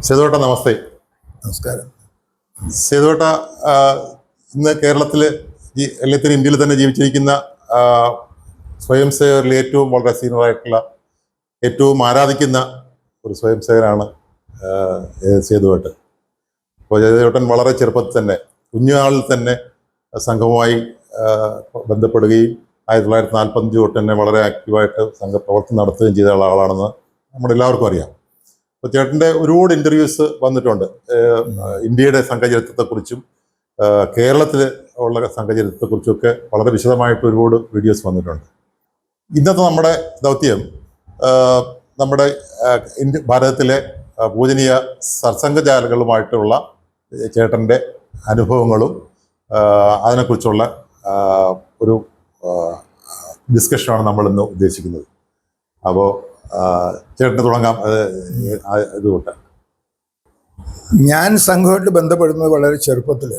സേതുവേട്ട നമസ്തേ. നമസ്കാരം. സേതുവേട്ട ഇന്ന് കേരളത്തിൽ എല്ലാത്തിനും ഇന്ത്യയിൽ തന്നെ ജീവിച്ചിരിക്കുന്ന സ്വയം സേവകരിൽ ഏറ്റവും വളരെ സീനിയറായിട്ടുള്ള ഏറ്റവും ആരാധിക്കുന്ന ഒരു സ്വയം സേവകനാണ് സേതുവേട്ടൻ. അപ്പോൾ സേതുവേട്ടൻ വളരെ ചെറുപ്പത്തിൽ തന്നെ കുഞ്ഞുനാളിൽ തന്നെ സംഘവുമായി ബന്ധപ്പെടുകയും 1945 തൊട്ട് തന്നെ വളരെ ആക്റ്റീവായിട്ട് സംഘപ്രവർത്തനം നടത്തുകയും ചെയ്ത ആളാണെന്ന് നമ്മുടെ എല്ലാവർക്കും അറിയാം. അപ്പോൾ ചേട്ടൻ്റെ ഒരുപാട് ഇൻ്റർവ്യൂസ് വന്നിട്ടുണ്ട്. ഇന്ത്യയുടെ സംഘചരിത്രത്തെക്കുറിച്ചും കേരളത്തിൽ ഉള്ള സംഘചരിത്രത്തെക്കുറിച്ചുമൊക്കെ വളരെ വിശദമായിട്ട് ഒരുപാട് വീഡിയോസ് വന്നിട്ടുണ്ട്. ഇന്നത്തെ നമ്മുടെ ദൗത്യം നമ്മുടെ ഭാരതത്തിലെ പൂജനീയ സത്സംഗജാലകളുമായിട്ടുള്ള ചേട്ടൻ്റെ അനുഭവങ്ങളും അതിനെക്കുറിച്ചുള്ള ഒരു ഡിസ്കഷനാണ് നമ്മളിന്ന് ഉദ്ദേശിക്കുന്നത്. അപ്പോൾ ചേട്ടന് തുടങ്ങാം. ഇതുകൊണ്ട് ഞാൻ സംഘമായിട്ട് ബന്ധപ്പെടുന്നത് വളരെ ചെറുപ്പത്തിൽ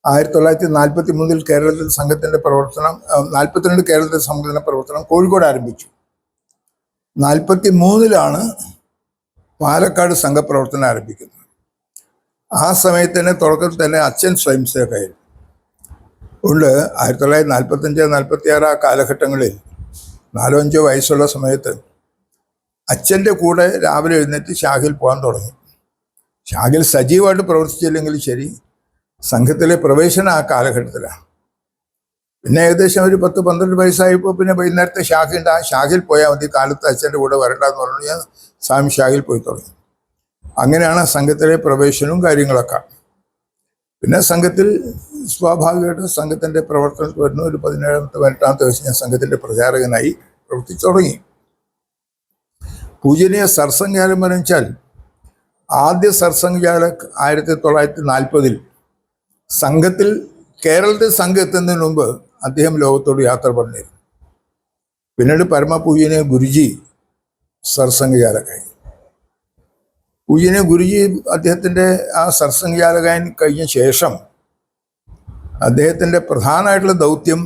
1943 കേരളത്തിൽ സംഘത്തിൻ്റെ പ്രവർത്തനം, 42 കേരളത്തിൽ സംഘത്തിൻ്റെ പ്രവർത്തനം കോഴിക്കോട് ആരംഭിച്ചു. 43 പാലക്കാട് സംഘപ്രവർത്തനം ആരംഭിക്കുന്നത്. ആ സമയത്ത് തന്നെ തുടക്കത്തിൽ തന്നെ അച്ഛൻ സ്വയം സേവകയായിരുന്നു. അതുകൊണ്ട് 1945-46 ആ കാലഘട്ടങ്ങളിൽ 4-5 വയസ്സുള്ള സമയത്ത് അച്ഛൻ്റെ കൂടെ രാവിലെ എഴുന്നേറ്റ് ശാഖയിൽ പോകാൻ തുടങ്ങി. ശാഖയിൽ സജീവമായിട്ട് പ്രവർത്തിച്ചില്ലെങ്കിലും ശരി, സംഘത്തിലെ പ്രവേശനം ആ കാലഘട്ടത്തിലാണ്. പിന്നെ ഏകദേശം ഒരു 10-12 വയസ്സായപ്പോൾ പിന്നെ വൈകുന്നേരത്തെ ശാഖയുണ്ട്, ആ ശാഖയിൽ പോയാൽ മതി, കാലത്ത് അച്ഛൻ്റെ കൂടെ വരണ്ടെന്ന് പറഞ്ഞു ഞാൻ സ്വാമി ശാഖയിൽ പോയി തുടങ്ങി. അങ്ങനെയാണ് സംഘത്തിലെ പ്രവേശനവും കാര്യങ്ങളൊക്കെ. പിന്നെ സംഘത്തിൽ സ്വാഭാവികമായിട്ട് സംഘത്തിൻ്റെ പ്രവർത്തനത്തിൽ വരുന്ന ഒരു 17-18 വയസ്സ് ഞാൻ സംഘത്തിൻ്റെ പ്രചാരകനായി പ്രവർത്തിച്ചു തുടങ്ങി. പൂജനീയ സർസംഘജാലം എന്ന് വെച്ചാൽ ആദ്യ സർസംഘജാലം 1940 സംഘത്തിൽ കേരളത്തിൽ സംഘം എത്തുന്നതിന് മുമ്പ് അദ്ദേഹം ലോകത്തോട് യാത്ര പറഞ്ഞിരുന്നു. പിന്നീട് പരമപൂജനീയ ഗുരുജി സർസംഘജാലകായി. പൂജനീയ ഗുരുജി അദ്ദേഹത്തിൻ്റെ ആ സർസംഘജാലകായൻ കഴിഞ്ഞ ശേഷം അദ്ദേഹത്തിൻ്റെ പ്രധാനമായിട്ടുള്ള ദൗത്യം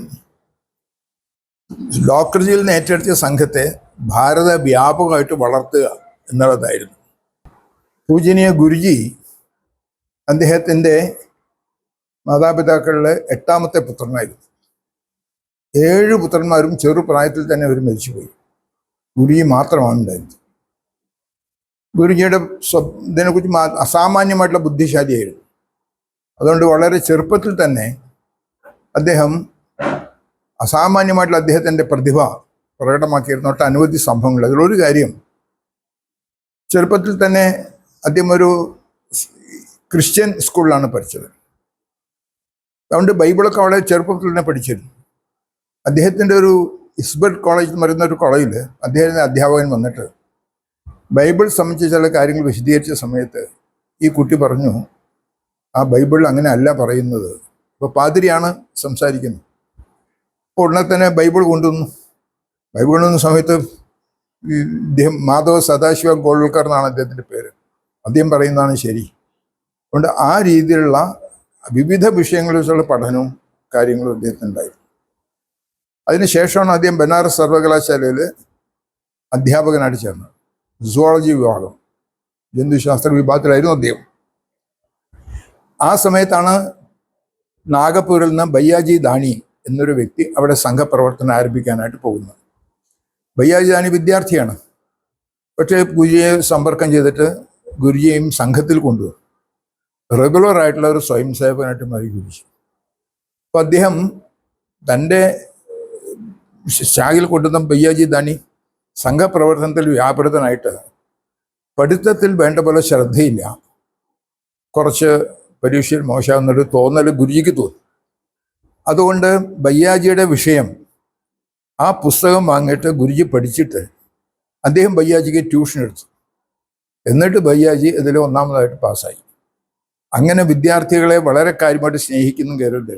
ഡോക്ടർജിയിൽ നിന്ന് ഏറ്റെടുത്ത സംഘത്തെ ഭാരത വ്യാപകമായിട്ട് വളർത്തുക എന്നുള്ളതായിരുന്നു. പൂജനീയ ഗുരുജി അദ്ദേഹത്തിൻ്റെ മാതാപിതാക്കളുടെ 8ാമത്തെ പുത്രനായിരുന്നു. 7 പുത്രന്മാരും ചെറുപ്രായത്തിൽ തന്നെ അവർ മരിച്ചുപോയി. ഗുരുജി മാത്രമാണ് ഉണ്ടായിരുന്നത്. ഗുരുജിയുടെ ഇതിനെക്കുറിച്ച് അസാമാന്യമായിട്ടുള്ള ബുദ്ധിശാലിയായിരുന്നു. അതുകൊണ്ട് വളരെ ചെറുപ്പത്തിൽ തന്നെ അദ്ദേഹം അസാമാന്യമായിട്ടുള്ള അദ്ദേഹത്തിൻ്റെ പ്രതിഭ പ്രകടമാക്കിയിരുന്ന അനവധി സംഭവങ്ങൾ. അതിലൊരു കാര്യം, ചെറുപ്പത്തിൽ തന്നെ അദ്ദേഹം ഒരു ക്രിസ്ത്യൻ സ്കൂളിലാണ് പഠിച്ചത്. അതുകൊണ്ട് ബൈബിളൊക്കെ വളരെ ചെറുപ്പത്തിൽ തന്നെ പഠിച്ചിരുന്നു. അദ്ദേഹത്തിൻ്റെ ഒരു ഇസ്ബർട്ട് കോളേജ് എന്ന് പറയുന്ന ഒരു കോളേജിൽ അദ്ദേഹത്തിൻ്റെ അധ്യാപകൻ വന്നിട്ട് ബൈബിൾ സംബന്ധിച്ച ചില കാര്യങ്ങൾ വിശദീകരിച്ച സമയത്ത് ഈ കുട്ടി പറഞ്ഞു, ആ ബൈബിളിൽ അങ്ങനെ അല്ല പറയുന്നത്. ഇപ്പോൾ പാതിരിയാണ് സംസാരിക്കുന്നത്. അപ്പോൾ ഉടനെ തന്നെ ബൈബിൾ കൊണ്ടുവന്നു. ബൈബിൾ കൊണ്ടുവന്ന സമയത്ത് ഇദ്ദേഹം മാധവ സദാശിവ ഗോൾവൽക്കർ എന്നാണ് അദ്ദേഹത്തിൻ്റെ പേര്. അദ്ദേഹം പറയുന്നതാണ് ശരി. അതുകൊണ്ട് ആ രീതിയിലുള്ള വിവിധ വിഷയങ്ങളെക്കുറിച്ചുള്ള പഠനവും കാര്യങ്ങളും അദ്ദേഹത്തിനുണ്ടായിരുന്നു. അതിനുശേഷമാണ് അദ്ദേഹം ബനാറസ് സർവകലാശാലയിൽ അധ്യാപകനായിട്ട് ചേർന്നത്. സുവോളജി വിഭാഗം, ജന്തുശാസ്ത്ര വിഭാഗത്തിലായിരുന്നു അദ്ദേഹം. ആ സമയത്താണ് നാഗപ്പൂരിൽ നിന്ന് ഭയ്യാജി ദാനി എന്നൊരു വ്യക്തി അവിടെ സംഘപ്രവർത്തനം ആരംഭിക്കാനായിട്ട് പോകുന്നത്. ഭയ്യാജി ദാനി വിദ്യാർത്ഥിയാണ്. പക്ഷേ ഗുരുജിയെ സമ്പർക്കം ചെയ്തിട്ട് ഗുരുജിയെയും സംഘത്തിൽ കൊണ്ടുവന്നു. റെഗുലറായിട്ടുള്ള ഒരു സ്വയം സേവകനായിട്ട് മാറി ഗുരുജി. അപ്പോൾ അദ്ദേഹം തൻ്റെ ശാഖയിൽ കൊണ്ടുവന്ന ഭയ്യാജി ദാനി സംഘപ്രവർത്തനത്തിൽ വ്യാപൃതനായിട്ട് പഠിത്തത്തിൽ വേണ്ട പോലെ ശ്രദ്ധയില്ല, കുറച്ച് പരീക്ഷയിൽ മോശമാകുന്നൊരു തോന്നൽ ഗുരുജിക്ക് തോന്നി. അതുകൊണ്ട് ഭയ്യാജിയുടെ വിഷയം ആ പുസ്തകം വാങ്ങിയിട്ട് ഗുരുജി പഠിച്ചിട്ട് അദ്ദേഹം ഭയ്യാജിക്ക് ട്യൂഷൻ എടുത്തു. എന്നിട്ട് ഭയ്യാജി ഇതിൽ 1ാമതായിട്ട് പാസ്സായി. അങ്ങനെ വിദ്യാർത്ഥികളെ വളരെ കാര്യമായിട്ട് സ്നേഹിക്കുന്നു കയറുന്നുണ്ട്.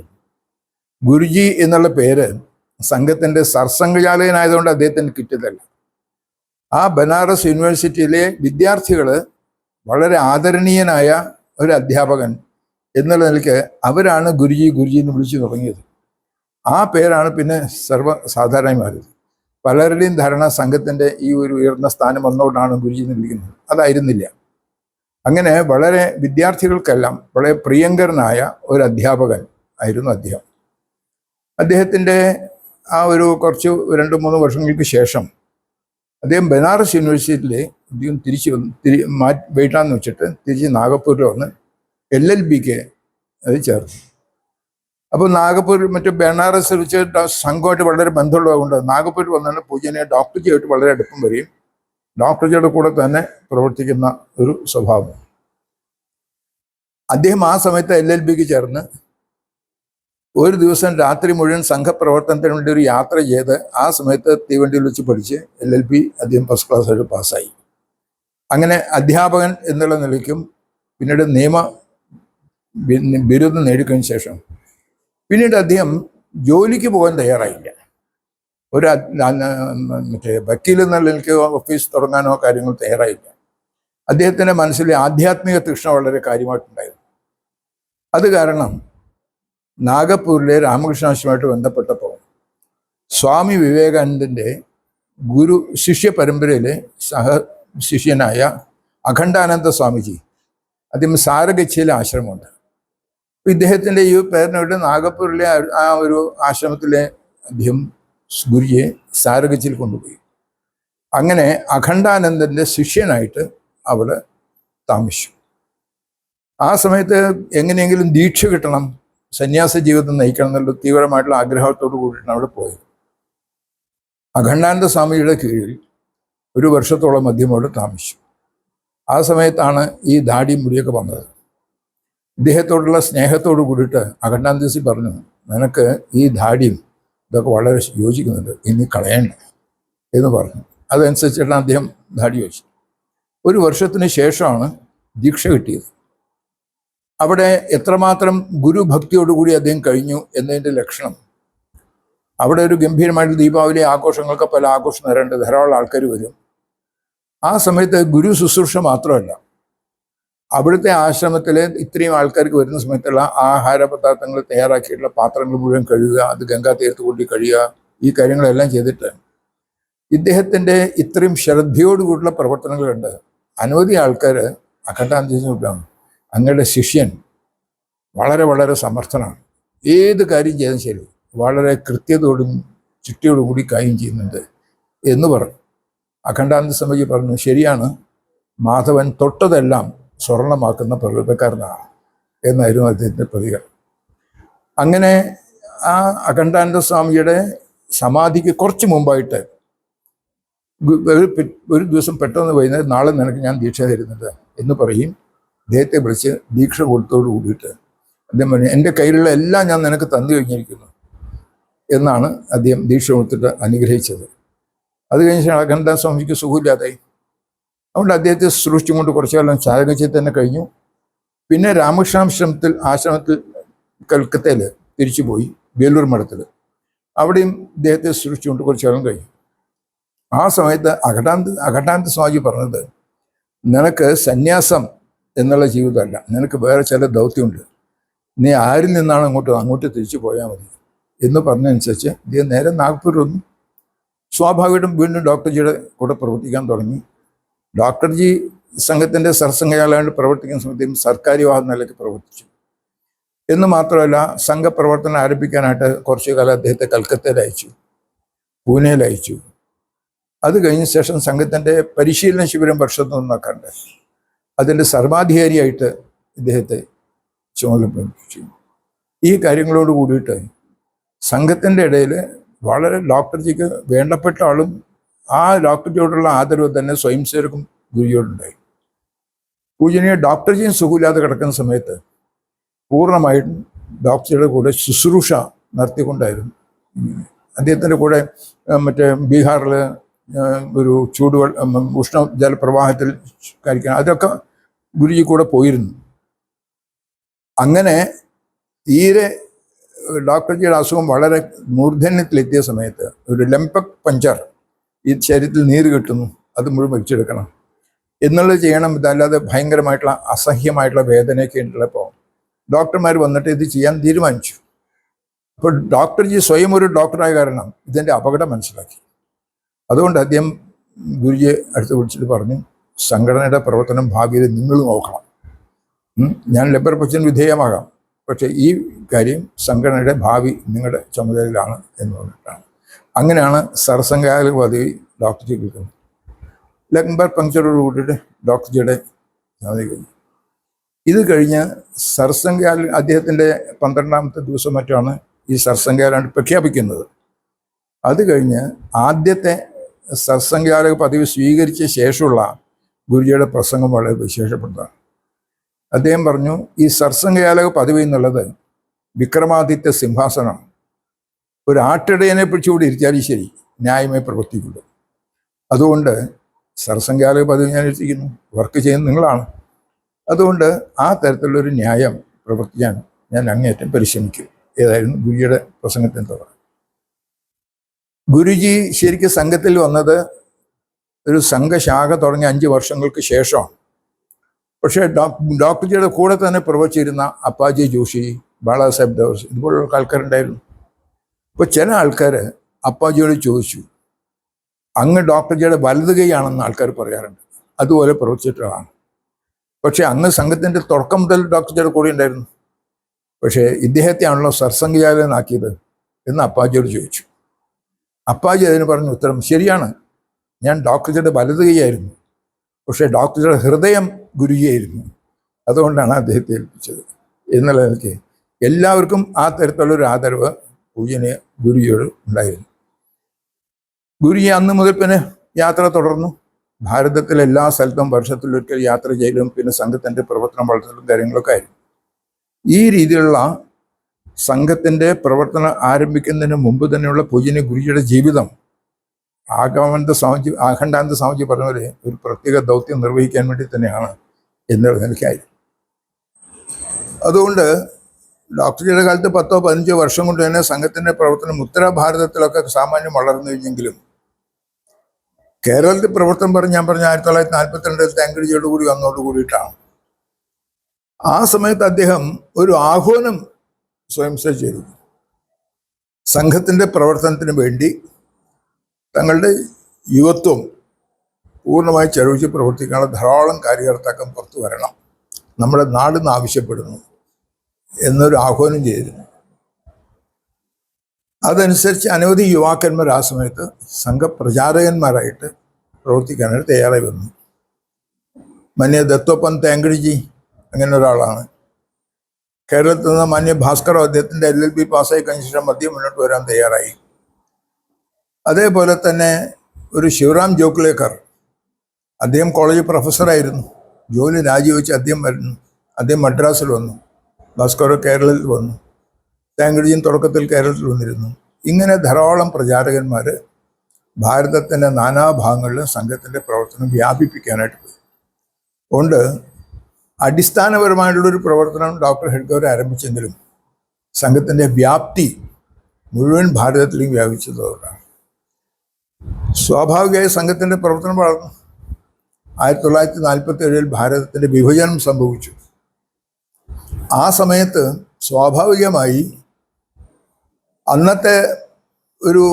ഗുരുജി എന്നുള്ള പേര് സംഘത്തിൻ്റെ സർസംഘജാലകനായതുകൊണ്ട് അദ്ദേഹത്തിന് കിട്ടിയതല്ല. ആ ബനാറസ് യൂണിവേഴ്സിറ്റിയിലെ വിദ്യാർത്ഥികൾ വളരെ ആദരണീയനായ ഒരു അധ്യാപകൻ എന്നുള്ള നിലയ്ക്ക് അവരാണ് ഗുരുജി എന്ന് വിളിച്ചു തുടങ്ങിയത്. ആ പേരാണ് പിന്നെ സർവ്വസാധാരണമായി മാറിയത്. പലരുടെയും ധാരണ സംഘത്തിൻ്റെ ഈ ഒരു ഉയർന്ന സ്ഥാനം വന്നുകൊണ്ടാണ് ഗുരുജി എന്ന് വിളിക്കുന്നത്. അതായിരുന്നില്ല. അങ്ങനെ വളരെ വിദ്യാർത്ഥികൾക്കെല്ലാം വളരെ പ്രിയങ്കരനായ ഒരു അധ്യാപകൻ ആയിരുന്നു അദ്ദേഹം. അദ്ദേഹത്തിൻ്റെ ആ ഒരു കുറച്ച് 2-3 വർഷങ്ങൾക്ക് ശേഷം അദ്ദേഹം ബനാറസ് യൂണിവേഴ്സിറ്റിയിൽ അദ്ദേഹം വേണ്ടാന്ന് വെച്ചിട്ട് തിരിച്ച് നാഗപ്പൂരിൽ വന്ന് LLBക്ക് അത് ചേർന്നു. അപ്പോൾ നാഗപ്പൂർ മറ്റു ബനാറസ് വെച്ച് സംഘമായിട്ട് വളരെ ബന്ധമുള്ളതുകൊണ്ട് നാഗപ്പൂരിൽ വന്നാണ് പൂജനെ ഡോക്ടർജിയായിട്ട് വളരെ അടുപ്പം വരികയും ഡോക്ടർജിയുടെ കൂടെ തന്നെ പ്രവർത്തിക്കുന്ന ഒരു സ്വഭാവം. അദ്ദേഹം ആ സമയത്ത് LLBക്ക് ചേർന്ന് ഒരു ദിവസം രാത്രി മുഴുവൻ സംഘപ്രവർത്തനത്തിന് വേണ്ടി ഒരു യാത്ര ചെയ്ത് ആ സമയത്ത് തീവണ്ടിയിൽ വെച്ച് പഠിച്ച് LLB അദ്ദേഹം ഫസ്റ്റ് ക്ലാസ്സായിട്ട് പാസ്സായി. അങ്ങനെ അധ്യാപകൻ എന്നുള്ള നിലയ്ക്കും പിന്നീട് നിയമ ബിരുദം നേടിക്കഴിഞ്ഞ ശേഷം പിന്നീട് അദ്ദേഹം ജോലിക്ക് പോകാൻ തയ്യാറായില്ല. ഒരു മറ്റേ വക്കീൽ എന്നുള്ള നിലയ്ക്ക് ഓഫീസ് തുടങ്ങാനോ കാര്യങ്ങൾ തയ്യാറായില്ല. അദ്ദേഹത്തിൻ്റെ മനസ്സിലെ ആധ്യാത്മിക തൃഷ്ണ വളരെ കാര്യമായിട്ടുണ്ടായിരുന്നു. അത് കാരണം നാഗപ്പൂരിലെ രാമകൃഷ്ണാശ്രമമായിട്ട് ബന്ധപ്പെട്ടപ്പോൾ സ്വാമി വിവേകാനന്ദൻ്റെ ശിഷ്യ പരമ്പരയിലെ ശിഷ്യനായ അഖണ്ഡാനന്ദ സ്വാമിജി അദ്ദേഹം സാരഗച്ഛയിലെ ആശ്രമമുണ്ട്. ഇദ്ദേഹത്തിൻ്റെ ഈ പേരിനോട് നാഗപ്പൂരിലെ ആ ഒരു ആശ്രമത്തിലെ അദ്ദേഹം ഗുരുജിയെ സാരഗച്ഛയിൽ കൊണ്ടുപോയി. അങ്ങനെ അഖണ്ഡാനന്ദൻ്റെ ശിഷ്യനായിട്ട് അവിടെ താമസിച്ചു. ആ സമയത്ത് എങ്ങനെയെങ്കിലും ദീക്ഷ കിട്ടണം, സന്യാസ ജീവിതം നയിക്കണം എന്നുള്ള തീവ്രമായിട്ടുള്ള ആഗ്രഹത്തോടു കൂടിയിട്ടാണ് അവിടെ പോയത്. അഖണ്ഡാനന്ദ സ്വാമിയുടെ കീഴിൽ 1 വർഷത്തോളം അദ്ദേഹം അവിടെ താമസിച്ചു. ആ സമയത്താണ് ഈ ദാടി മുടിയൊക്കെ വന്നത്. ഇദ്ദേഹത്തോടുള്ള സ്നേഹത്തോടു കൂടിയിട്ട് അഖണ്ഡാനന്ദസി പറഞ്ഞു, നിനക്ക് ഈ ദാടിയും ഇതൊക്കെ വളരെ യോജിക്കുന്നുണ്ട്, ഇനി കളയണ്ട എന്ന് പറഞ്ഞു. അതനുസരിച്ചിട്ടാണ് അദ്ദേഹം ദാടി വെച്ചു. 1 വർഷത്തിന് ശേഷമാണ് ദീക്ഷ കിട്ടിയത്. അവിടെ എത്രമാത്രം ഗുരുഭക്തിയോടുകൂടി അദ്ദേഹം കഴിഞ്ഞു എന്നതിൻ്റെ ലക്ഷണം, അവിടെ ഒരു ഗംഭീരമായിട്ട് ദീപാവലി ആഘോഷങ്ങൾക്ക് പല ആഘോഷം നേരേണ്ട ധാരാളം ആൾക്കാർ വരും. ആ സമയത്ത് ഗുരു ശുശ്രൂഷ മാത്രമല്ല, അവിടുത്തെ ആശ്രമത്തിൽ ഇത്രയും ആൾക്കാർക്ക് വരുന്ന സമയത്തുള്ള ആഹാര പദാർത്ഥങ്ങൾ തയ്യാറാക്കിയിട്ടുള്ള പാത്രങ്ങൾ മുഴുവൻ കഴുകുക, അത് ഗംഗാ തീരത്ത് കൊണ്ടി കഴിയുക, ഈ കാര്യങ്ങളെല്ലാം ചെയ്തിട്ട് ഇദ്ദേഹത്തിൻ്റെ ഇത്രയും ശ്രദ്ധയോടുകൂടിയുള്ള പ്രവർത്തനങ്ങൾ കണ്ട് അനവധി ആൾക്കാർ അഖണ്ഡാനന്ദജിയോടാണ്, അങ്ങയുടെ ശിഷ്യൻ വളരെ വളരെ സമർത്ഥനാണ്, ഏത് കാര്യം ചെയ്താലും ശരി വളരെ കൃത്യതയോടും ചിട്ടയോടും കൂടി കാര്യം ചെയ്യുന്നുണ്ട് എന്ന് പറഞ്ഞു. അഖണ്ഡാനന്ദ സ്വാമിജി പറഞ്ഞു, ശരിയാണ്, മാധവൻ തൊട്ടതെല്ലാം സ്വർണമാക്കുന്ന പ്രകൃതക്കാരനാണ് എന്നായിരുന്നു അദ്ദേഹത്തിൻ്റെ പ്രതികരണം. അങ്ങനെ ആ അഖണ്ഡാനന്ദ സ്വാമിയുടെ സമാധിക്ക് കുറച്ച് മുമ്പായിട്ട് ഒരു ദിവസം പെട്ടെന്ന് വൈകുന്നേരം, നാളെ നിനക്ക് ഞാൻ ദീക്ഷ തരുന്നുണ്ട് എന്ന് പറയും. അദ്ദേഹത്തെ വിളിച്ച് ദീക്ഷ കൊടുത്തോട് കൂടിയിട്ട് അദ്ദേഹം പറഞ്ഞു, എൻ്റെ കയ്യിലുള്ള എല്ലാം ഞാൻ നിനക്ക് തന്നു കഴിഞ്ഞിരിക്കുന്നു എന്നാണ് അദ്ദേഹം ദീക്ഷ കൊടുത്തിട്ട് അനുഗ്രഹിച്ചത്. അത് കഴിഞ്ഞ അഖണ്ഡാനന്ദ സ്വാമിക്ക് സുഖമില്ലാതായി. അതുകൊണ്ട് അദ്ദേഹത്തെ ശുശ്രൂഷിച്ചും കൊണ്ട് കുറച്ചു കാലം ചാരകച്ചയിൽ തന്നെ കഴിഞ്ഞു. പിന്നെ ആശ്രമത്തിൽ കൽക്കത്തയിൽ തിരിച്ചുപോയി, വേലൂർ മഠത്തിൽ. അവിടെയും അദ്ദേഹത്തെ ശുശ്രൂഷിച്ചുകൊണ്ട് കുറച്ചു കാലം കഴിഞ്ഞു. ആ സമയത്ത് അഖണ്ഡാനന്ദ സ്വാമിജി പറഞ്ഞത്, നിനക്ക് സന്യാസം എന്നുള്ള ജീവിതമല്ല, നിനക്ക് വേറെ ചില ദൗത്യമുണ്ട്, നീ ആരിൽ നിന്നാണ് അങ്ങോട്ട് തിരിച്ചു പോയാൽ മതി എന്ന് പറഞ്ഞതനുസരിച്ച് ഇദ്ദേഹം നേരെ നാഗ്പൂർ വന്നു. സ്വാഭാവികമായിട്ടും വീണ്ടും ഡോക്ടർജിയുടെ കൂടെ പ്രവർത്തിക്കാൻ തുടങ്ങി. ഡോക്ടർജി സംഘത്തിൻ്റെ സർസംഘചാലകനായിട്ട് പ്രവർത്തിക്കുന്ന സമയത്തും സർക്കാർ വാഹന നിലയ്ക്ക് പ്രവർത്തിച്ചു എന്ന് മാത്രമല്ല, സംഘപ്രവർത്തനം ആരംഭിക്കാനായിട്ട് കുറച്ചു കാലം അദ്ദേഹത്തെ കൽക്കത്തയിൽ അയച്ചു, പൂനെയിൽ അയച്ചു. അത് കഴിഞ്ഞ ശേഷം സംഘത്തിൻ്റെ പരിശീലന ശിബിരം വർഷത്തൊന്നാക്കാണ്ട് അതിൻ്റെ സർവാധികാരിയായിട്ട് ഇദ്ദേഹത്തെ ചുമതലപ്പെടുത്തി. ഈ കാര്യങ്ങളോട് കൂടിയിട്ട് സംഘത്തിൻ്റെ ഇടയിൽ വളരെ ഡോക്ടർജിക്ക് വേണ്ടപ്പെട്ട ആളും ആ ഡോക്ടർജിയോടുള്ള ആദരവ് തന്നെ സ്വയം സേവകർക്കും ഗുരുജിയോടുണ്ടായി. പൂജനീയ ഡോക്ടർജിയും സുഖമില്ലാതെ കിടക്കുന്ന സമയത്ത് പൂർണ്ണമായിട്ടും ഡോക്ടറുടെ കൂടെ ശുശ്രൂഷ നടത്തിക്കൊണ്ടായിരുന്നു. അദ്ദേഹത്തിൻ്റെ കൂടെ മറ്റേ ബീഹാറിൽ ഒരു ഉഷ്ണ ജലപ്രവാഹത്തിൽ കഴിക്കാൻ അതൊക്കെ ഗുരുജി കൂടെ പോയിരുന്നു. അങ്ങനെ തീരെ ഡോക്ടർജിയുടെ അസുഖം വളരെ മൂർധന്യത്തിലെത്തിയ സമയത്ത് ഒരു ലംപക് പഞ്ചർ, ഈ ശരീരത്തിൽ നീര് കെട്ടുന്നു, അത് മുഴുവൻ വലിച്ചെടുക്കണം എന്നുള്ളത് ചെയ്യണം. ഇതല്ലാതെ ഭയങ്കരമായിട്ടുള്ള അസഹ്യമായിട്ടുള്ള വേദനയൊക്കെ ഉള്ളപ്പോൾ ഡോക്ടർമാർ വന്നിട്ട് ഇത് ചെയ്യാൻ തീരുമാനിച്ചു. അപ്പോൾ ഡോക്ടർജി സ്വയം ഒരു ഡോക്ടറായ കാരണം ഇതിൻ്റെ അപകടം മനസ്സിലാക്കി. അതുകൊണ്ട് അദ്ദേഹം ഗുരുജിയെ അടുത്ത് വിളിച്ചിട്ട് പറഞ്ഞു, സംഘടനയുടെ പ്രവർത്തനം ഭാവിയിൽ നിങ്ങൾ നോക്കണം. ഞാൻ ലേബർ പച്ചന് വിധേയമാകാം, പക്ഷേ ഈ കാര്യം സംഘടനയുടെ ഭാവി നിങ്ങളുടെ ചുമതലയിലാണ് എന്ന് പറഞ്ഞിട്ടാണ്. അങ്ങനെയാണ് സർസംഘചാലക പദവി ഡോക്ടർ ജി കിട്ടുന്നത്. ലംബർ പങ്ക്ചറോട് കൂടിയിട്ട് ഡോക്ടർ ജിയുടെ കഴിഞ്ഞു. ഇത് കഴിഞ്ഞ് സർസംഘചാലക അദ്ദേഹത്തിൻ്റെ 12ാമത്തെ ദിവസം മറ്റാണ് ഈ സർസംഘചാലക പ്രഖ്യാപിക്കുന്നത്. അത് കഴിഞ്ഞ് ആദ്യത്തെ സർസംഘചാലക പദവി സ്വീകരിച്ച ശേഷമുള്ള ഗുരുജിയുടെ പ്രസംഗം വളരെ വിശേഷപ്പെട്ടതാണ്. അദ്ദേഹം പറഞ്ഞു, ഈ സർസംഘചാലക പദവി എന്നുള്ളത് വിക്രമാദിത്യ സിംഹാസനമാണ്. ഒരു ആട്ടിടയനെ പിടിച്ചുകൂടി ഇരുത്തിയാലും ശരി ന്യായമായി പ്രവർത്തിക്കുള്ളൂ. അതുകൊണ്ട് സർസംഘചാലക പദവി ഞാൻ ഇരുത്തിക്കുന്നു, വർക്ക് ചെയ്യുന്നത് നിങ്ങളാണ്. അതുകൊണ്ട് ആ തരത്തിലുള്ളൊരു ന്യായം പ്രവർത്തിക്കാൻ ഞാൻ അങ്ങേയറ്റം പരിശ്രമിക്കും. ഏതായിരുന്നു ഗുരുജിയുടെ പ്രസംഗത്തിൻ്റെ തുടക്കം. ഗുരുജി ശരിക്കും സംഘത്തിൽ വന്നത് ഒരു സംഘശാഖ തുടങ്ങിയ 5 വർഷങ്ങൾക്ക് ശേഷമാണ്. പക്ഷേ ഡോക്ടർ ജിയുടെ കൂടെ തന്നെ പ്രവർത്തിച്ചിരുന്ന അപ്പാജി ജോഷി, ബാളാസാഹേബ് ദവസ് ഇതുപോലുള്ള ആൾക്കാരുണ്ടായിരുന്നു. അപ്പോൾ ചില ആൾക്കാർ അപ്പാജിയോട് ചോദിച്ചു, അങ്ങ് ഡോക്ടർ ജിയുടെ വലത് കൈയാണെന്ന് ആൾക്കാർ പറയാറുണ്ട്, അതുപോലെ പ്രവർത്തിച്ചിട്ടാണ്. പക്ഷേ അങ്ങ് സംഘത്തിൻ്റെ തുടക്കം മുതൽ ഡോക്ടർ ജിയുടെ കൂടെ ഉണ്ടായിരുന്നു, പക്ഷേ ഇദ്ദേഹത്തെയാണല്ലോ സർസംഘചാലകനാക്കിയത് എന്ന് അപ്പാജിയോട് ചോദിച്ചു. അപ്പാജി അതിന് പറഞ്ഞ ഉത്തരം, ശരിയാണ്, ഞാൻ ഡോക്ടർ ജിയുടെ വലത് കൈയായിരുന്നു, പക്ഷേ ഡോക്ടർ ജിയുടെ ഹൃദയം ഗുരുജിയായിരുന്നു, അതുകൊണ്ടാണ് അദ്ദേഹത്തെ ഏൽപ്പിച്ചത് എന്നുള്ള നിലയ്ക്ക് എല്ലാവർക്കും ആ തരത്തിലുള്ളൊരു ആദരവ് പൂജനീയ ഗുരുജിയോട് ഉണ്ടായിരുന്നു. ഗുരുജി അന്ന് മുതൽ പിന്നെ യാത്ര തുടർന്നു. ഭാരതത്തിലെ എല്ലാ സ്ഥലത്തും വർഷത്തിലൊരിക്കൽ യാത്ര ചെയ്യലും പിന്നെ സംഘത്തിൻ്റെ പ്രവർത്തനം വളർത്തലും കാര്യങ്ങളൊക്കെ ആയിരുന്നു. ഈ രീതിയിലുള്ള സംഘത്തിൻ്റെ പ്രവർത്തനം ആരംഭിക്കുന്നതിന് മുമ്പ് തന്നെയുള്ള പൂജനീയ ഗുരുജിയുടെ ജീവിതം ആഖണ്ഡാനന്ദ സ്വാമിജി പറഞ്ഞ പോലെ ഒരു പ്രത്യേക ദൗത്യം നിർവഹിക്കാൻ വേണ്ടി തന്നെയാണ് എന്നുള്ള നിലയ്ക്കായി. അതുകൊണ്ട് ഡോക്ടർ ജിയുടെ കാലത്ത് 10-15 വർഷം കൊണ്ട് തന്നെ സംഘത്തിൻ്റെ പ്രവർത്തനം ഉത്തര ഭാരതത്തിലൊക്കെ സാമാന്യം വളർന്നു കഴിഞ്ഞെങ്കിലും കേരളത്തിൽ പ്രവർത്തനം ഞാൻ പറഞ്ഞ 1942 താങ്കടിജിയോട് കൂടി വന്നോട് കൂടിയിട്ടാണ്. ആ സമയത്ത് അദ്ദേഹം ഒരു ആഹ്വാനം സ്വയം ചെയ്തു. സംഘത്തിൻ്റെ പ്രവർത്തനത്തിന് വേണ്ടി തങ്ങളുടെ യുവത്വം പൂർണ്ണമായി ചെലവഴിച്ച് പ്രവർത്തിക്കാനുള്ള ധാരാളം കാര്യകർത്താക്കൾ പുറത്തു വരണം, നമ്മുടെ നാടിന്ന് ആവശ്യപ്പെടുന്നു എന്നൊരു ആഹ്വാനം ചെയ്തിരുന്നു. അതനുസരിച്ച് അനവധി യുവാക്കന്മാർ ആ സമയത്ത് സംഘപ്രചാരകന്മാരായിട്ട് പ്രവർത്തിക്കാനായിട്ട് തയ്യാറായി വന്നു. മാന്യ ദത്തോപ്പന്ത് താങ്കടിജി അങ്ങനെ ഒരാളാണ്. കേരളത്തിൽ നിന്ന് മാന്യ ഭാസ്കറോ അദ്ദേഹത്തിൻ്റെ LLB പാസ്സായി കഴിഞ്ഞ ശേഷം മദ്യം മുന്നോട്ട് വരാൻ തയ്യാറായി. അതേപോലെ തന്നെ ഒരു ശിവറാം ജോക്ലേക്കർ, അദ്ദേഹം കോളേജ് പ്രൊഫസറായിരുന്നു, ജോലി രാജിവെച്ച് അദ്ദേഹം മദ്രാസിൽ വന്നു, ഭാസ്കറോ കേരളത്തിൽ വന്നു, താങ്കടിജിയും തുടക്കത്തിൽ കേരളത്തിൽ വന്നിരുന്നു. ഇങ്ങനെ ധാരാളം പ്രചാരകന്മാർ ഭാരതത്തിൻ്റെ നാനാഭാഗങ്ങളിലും സംഘത്തിൻ്റെ പ്രവർത്തനം വ്യാപിപ്പിക്കാനായിട്ട് പോയി. അതുകൊണ്ട് അടിസ്ഥാനപരമായിട്ടുള്ളൊരു പ്രവർത്തനം ഡോക്ടർ ഹെഡ്ഗേവാർ ആരംഭിച്ചെങ്കിലും സംഘത്തിൻ്റെ വ്യാപ്തി മുഴുവൻ ഭാരതത്തിലേക്ക് വ്യാപിച്ചതുകൊണ്ടാണ്. സ്വാഭാവികമായി സംഘത്തിൻ്റെ പ്രവർത്തനം വളർന്നു. 1947 ഭാരതത്തിൻ്റെ വിഭജനം സംഭവിച്ചു. ആ സമയത്ത് സ്വാഭാവികമായി അന്നത്തെ ഒരു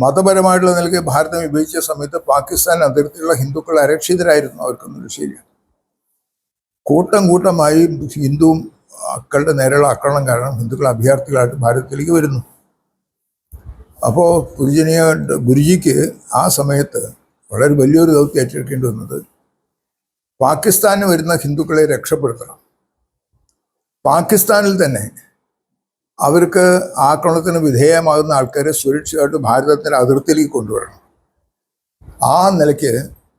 മതപരമായിട്ടുള്ള നിലയ്ക്ക് ഭാരതം വിഭജിച്ച സമയത്ത് പാകിസ്ഥാൻ അതിർത്തിയിലുള്ള ഹിന്ദുക്കൾ അരക്ഷിതരായിരുന്നു. അവർക്കൊന്നും ശരിയാണ്. കൂട്ടമായി ഹിന്ദുവും മക്കളുടെ നേരെയുള്ള ആക്രമണം കാരണം ഹിന്ദുക്കൾ അഭയാർത്ഥികളായിട്ട് ഭാരതത്തിലേക്ക് വരുന്നു. അപ്പോൾ പൂജനീയ ഗുരുജിക്ക് ആ സമയത്ത് വളരെ വലിയൊരു ദൗത്യം ഏറ്റെടുക്കേണ്ടി വന്നത് പാകിസ്ഥാനിൽ വരുന്ന ഹിന്ദുക്കളെ രക്ഷപ്പെടുത്തണം. പാകിസ്ഥാനിൽ തന്നെ അവർക്ക് ആക്രമണത്തിന് വിധേയമാകുന്ന ആൾക്കാരെ സുരക്ഷിതമായിട്ട് ഭാരതത്തിൻ്റെ അതിർത്തിയിലേക്ക് കൊണ്ടുവരണം. ആ നിലയ്ക്ക്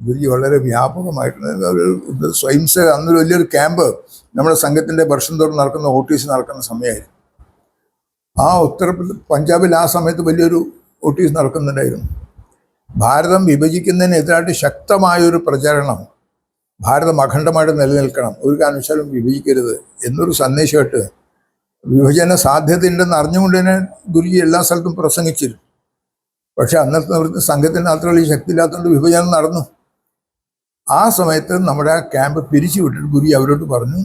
ഗുരുജി വളരെ വ്യാപകമായിട്ടുള്ള സ്വയംസേവ അന്നൊരു വലിയൊരു ക്യാമ്പ് നമ്മുടെ സംഘത്തിൻ്റെ വർഷം തോറും നടക്കുന്ന OTC നടക്കുന്ന സമയമായിരുന്നു. ആ പഞ്ചാബിൽ ആ സമയത്ത് വലിയൊരു OTC നടക്കുന്നുണ്ടായിരുന്നു. ഭാരതം വിഭജിക്കുന്നതിനെതിരായിട്ട് ശക്തമായൊരു പ്രചരണം, ഭാരതം അഖണ്ഡമായിട്ട് നിലനിൽക്കണം, ഒരു കാരണവശാലും വിഭജിക്കരുത് എന്നൊരു സന്ദേശമായിട്ട് വിഭജന സാധ്യതയുണ്ടെന്ന് അറിഞ്ഞുകൊണ്ട് തന്നെ ഗുരുജി എല്ലാ സ്ഥലത്തും പ്രസംഗിച്ചിരുന്നു. പക്ഷെ അന്നത്തെ സംഘത്തിന് അത്ര ശക്തി ഇല്ലാത്തതുകൊണ്ട് വിഭജനം നടന്നു. ആ സമയത്ത് നമ്മുടെ ആ ക്യാമ്പ് പിരിച്ചു വിട്ടിട്ട് ഗുരുജി അവരോട് പറഞ്ഞു,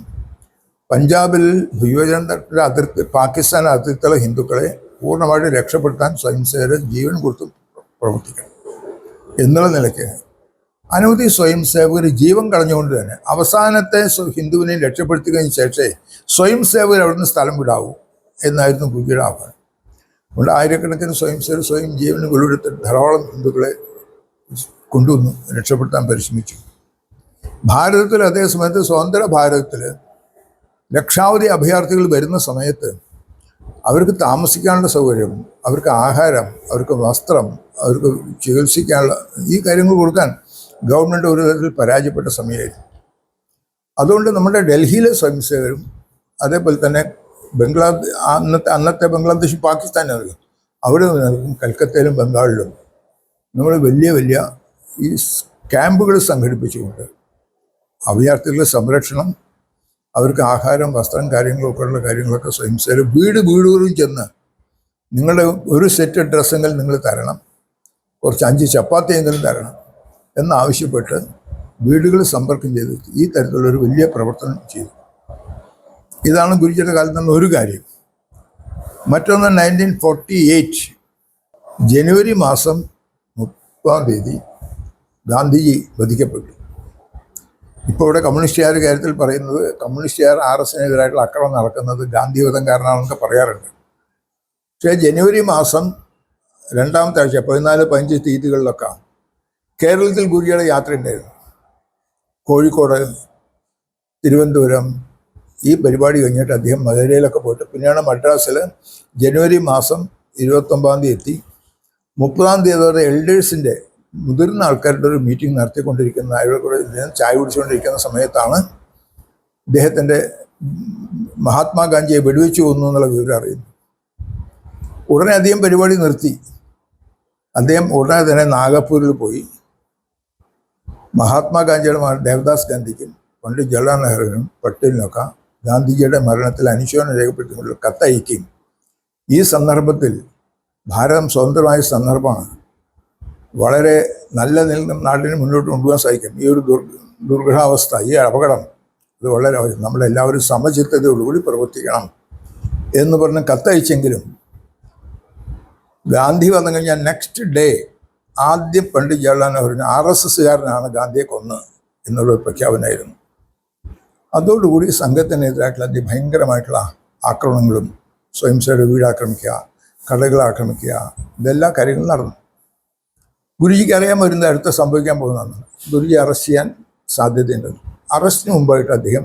പഞ്ചാബിൽ വിഭജനത്തിൻ്റെ അതിർത്തി പാകിസ്ഥാൻ അതിർത്തിയുള്ള ഹിന്ദുക്കളെ പൂർണ്ണമായിട്ട് രക്ഷപ്പെടുത്താൻ സ്വയംസേവകർ ജീവൻ കൊടുത്ത് പ്രവർത്തിക്കണം എന്നുള്ള നിലയ്ക്ക് അനവധി സ്വയം സേവകർ ജീവൻ കളഞ്ഞുകൊണ്ട് തന്നെ അവസാനത്തെ ഹിന്ദുവിനെ രക്ഷപ്പെടുത്തുകയും ശേഷമേ സ്വയം സേവകർ അവിടുന്ന് സ്ഥലം വിടാവൂ എന്നായിരുന്നു ഗുരുജിയുടെ ആഹ്വാനം. അതുകൊണ്ട് ആയിരക്കണക്കിന് സ്വയം സേവകർ സ്വയം ജീവന് വെളിപ്പെടുത്തി ധാരാളം ഹിന്ദുക്കളെ കൊണ്ടുവന്നു രക്ഷപ്പെടുത്താൻ പരിശ്രമിച്ചു. ഭാരതത്തിൽ അതേ സമയത്ത് സ്വതന്ത്ര ഭാരതത്തിൽ ലക്ഷാവധി അഭയാർത്ഥികൾ വരുന്ന സമയത്ത് അവർക്ക് താമസിക്കാനുള്ള സൗകര്യം, അവർക്ക് ആഹാരം, അവർക്ക് വസ്ത്രം, അവർക്ക് ചികിത്സിക്കാനുള്ള ഈ കാര്യങ്ങൾ കൊടുക്കാൻ ഗവൺമെൻറ് ഒരു തരത്തിൽ പരാജയപ്പെട്ട സമയമായിരുന്നു. അതുകൊണ്ട് നമ്മുടെ ഡൽഹിയിലെ സ്വയംസേവകരും അതേപോലെ തന്നെ അന്നത്തെ ബംഗ്ലാദേശ് പാകിസ്ഥാനിൽ അവിടെ നിൽക്കും കൽക്കത്തയിലും ബംഗാളിലും നമ്മൾ വലിയ വലിയ ഈ ക്യാമ്പുകൾ സംഘടിപ്പിച്ചുകൊണ്ട് അഭയാർത്ഥികളുടെ സംരക്ഷണം, അവർക്ക് ആഹാരം, വസ്ത്രം, കാര്യങ്ങളൊക്കെ ഉള്ള കാര്യങ്ങളൊക്കെ സ്വയംസേവകർ വീടുകളും ചെന്ന് നിങ്ങളുടെ ഒരു സെറ്റ് ഡ്രസ്സെങ്കിലും നിങ്ങൾ തരണം, കുറച്ച് 5 ചപ്പാത്തിയെങ്കിലും തരണം എന്നാവശ്യപ്പെട്ട് വീടുകൾ സമ്പർക്കം ചെയ്ത് ഈ തരത്തിലുള്ളൊരു വലിയ പ്രവർത്തനം ചെയ്തു. ഇതാണ് ഗുരുജിയുടെ കാലത്ത് നിന്ന് ഒരു കാര്യം. മറ്റൊന്ന് 1948 ജനുവരി മാസം 30 ഗാന്ധിജി വധിക്കപ്പെട്ടു. ഇപ്പോൾ ഇവിടെ കമ്മ്യൂണിസ്റ്റുകാരുടെ കാര്യത്തിൽ പറയുന്നത് കമ്മ്യൂണിസ്റ്റുകാർ RSനെതിരായിട്ടുള്ള ആക്രമണം നടക്കുന്നത് ഗാന്ധിവധം കാരണമാണെന്നൊക്കെ പറയാറുണ്ട്. പക്ഷേ ജനുവരി മാസം 2ാമത്തെ ആഴ്ച 14-15 തീയതികളിലൊക്കെ കേരളത്തിൽ ഗുരുജിയുടെ യാത്രയുണ്ടായിരുന്നു. കോഴിക്കോട്, തിരുവനന്തപുരം ഈ പരിപാടി കഴിഞ്ഞിട്ട് അദ്ദേഹം മധുരയിലൊക്കെ പോയിട്ട് പിന്നെയാണ് മദ്രാസിൽ ജനുവരി മാസം 29 തീയതി എത്തി. 30-ാം തീയതി വരെ എൽഡേഴ്സിൻ്റെ മുതിർന്ന ആൾക്കാരുടെ ഒരു മീറ്റിംഗ് നടത്തിക്കൊണ്ടിരിക്കുന്ന അയാളോട് ചായ കുടിച്ചുകൊണ്ടിരിക്കുന്ന സമയത്താണ് ഇദ്ദേഹത്തിൻ്റെ മഹാത്മാഗാന്ധിയെ വെടിവെച്ച് കൊന്നു എന്നുള്ള വിവരം അറിയുന്നു. ഉടനെ അദ്ദേഹം പരിപാടി നിർത്തി. അദ്ദേഹം ഉടനെ തന്നെ നാഗപ്പൂരിൽ പോയി മഹാത്മാഗാന്ധിയുടെ മകൻ ദേവദാസ് ഗാന്ധിക്കും പണ്ഡിറ്റ് ജവഹർലാൽ നെഹ്റുവിനും പട്ടേലിനൊക്കെ ഗാന്ധിജിയുടെ മരണത്തിൽ അനുശോചനം രേഖപ്പെടുത്തിക്കൊണ്ടുള്ള കത്തയക്കും. ഈ സന്ദർഭത്തിൽ ഭാരതം സ്വതന്ത്രമായ സന്ദർഭമാണ്, വളരെ നല്ല നാടിന് മുന്നോട്ട് കൊണ്ടുപോകാൻ സാധിക്കും. ഈ ഒരു ദുർഘടാവസ്ഥ, ഈ അപകടം ഇത് വളരെ നമ്മളെല്ലാവരും സമചിത്തതയോടുകൂടി പ്രവർത്തിക്കണം എന്ന് പറഞ്ഞ് കത്തയച്ചെങ്കിലും ഗാന്ധി വന്നു കഴിഞ്ഞാൽ നെക്സ്റ്റ് ഡേ ആദ്യം പണ്ഡിറ്റ് ജവഹർലാൽ നെഹ്റുവിന് RSSകാരനാണ് ഗാന്ധിയെ കൊന്ന് എന്നുള്ളൊരു പ്രഖ്യാപനമായിരുന്നു. അതോടുകൂടി സംഘത്തിനെതിരായിട്ടുള്ള അതിഭയങ്കരമായിട്ടുള്ള ആക്രമണങ്ങളും സ്വയംസേവകരുടെ വീട് ആക്രമിക്കുക, കടകൾ ആക്രമിക്കുക, ഇതെല്ലാ കാര്യങ്ങളും നടന്നു. ഗുരുജിക്ക് അറിയാൻ വരുന്നത് അടുത്ത സംഭവിക്കാൻ പോകുന്നതാണ്. ഗുരുജി അറസ്റ്റ് ചെയ്യാൻ സാധ്യതയുണ്ട്. അറസ്റ്റിന് മുമ്പായിട്ട് അദ്ദേഹം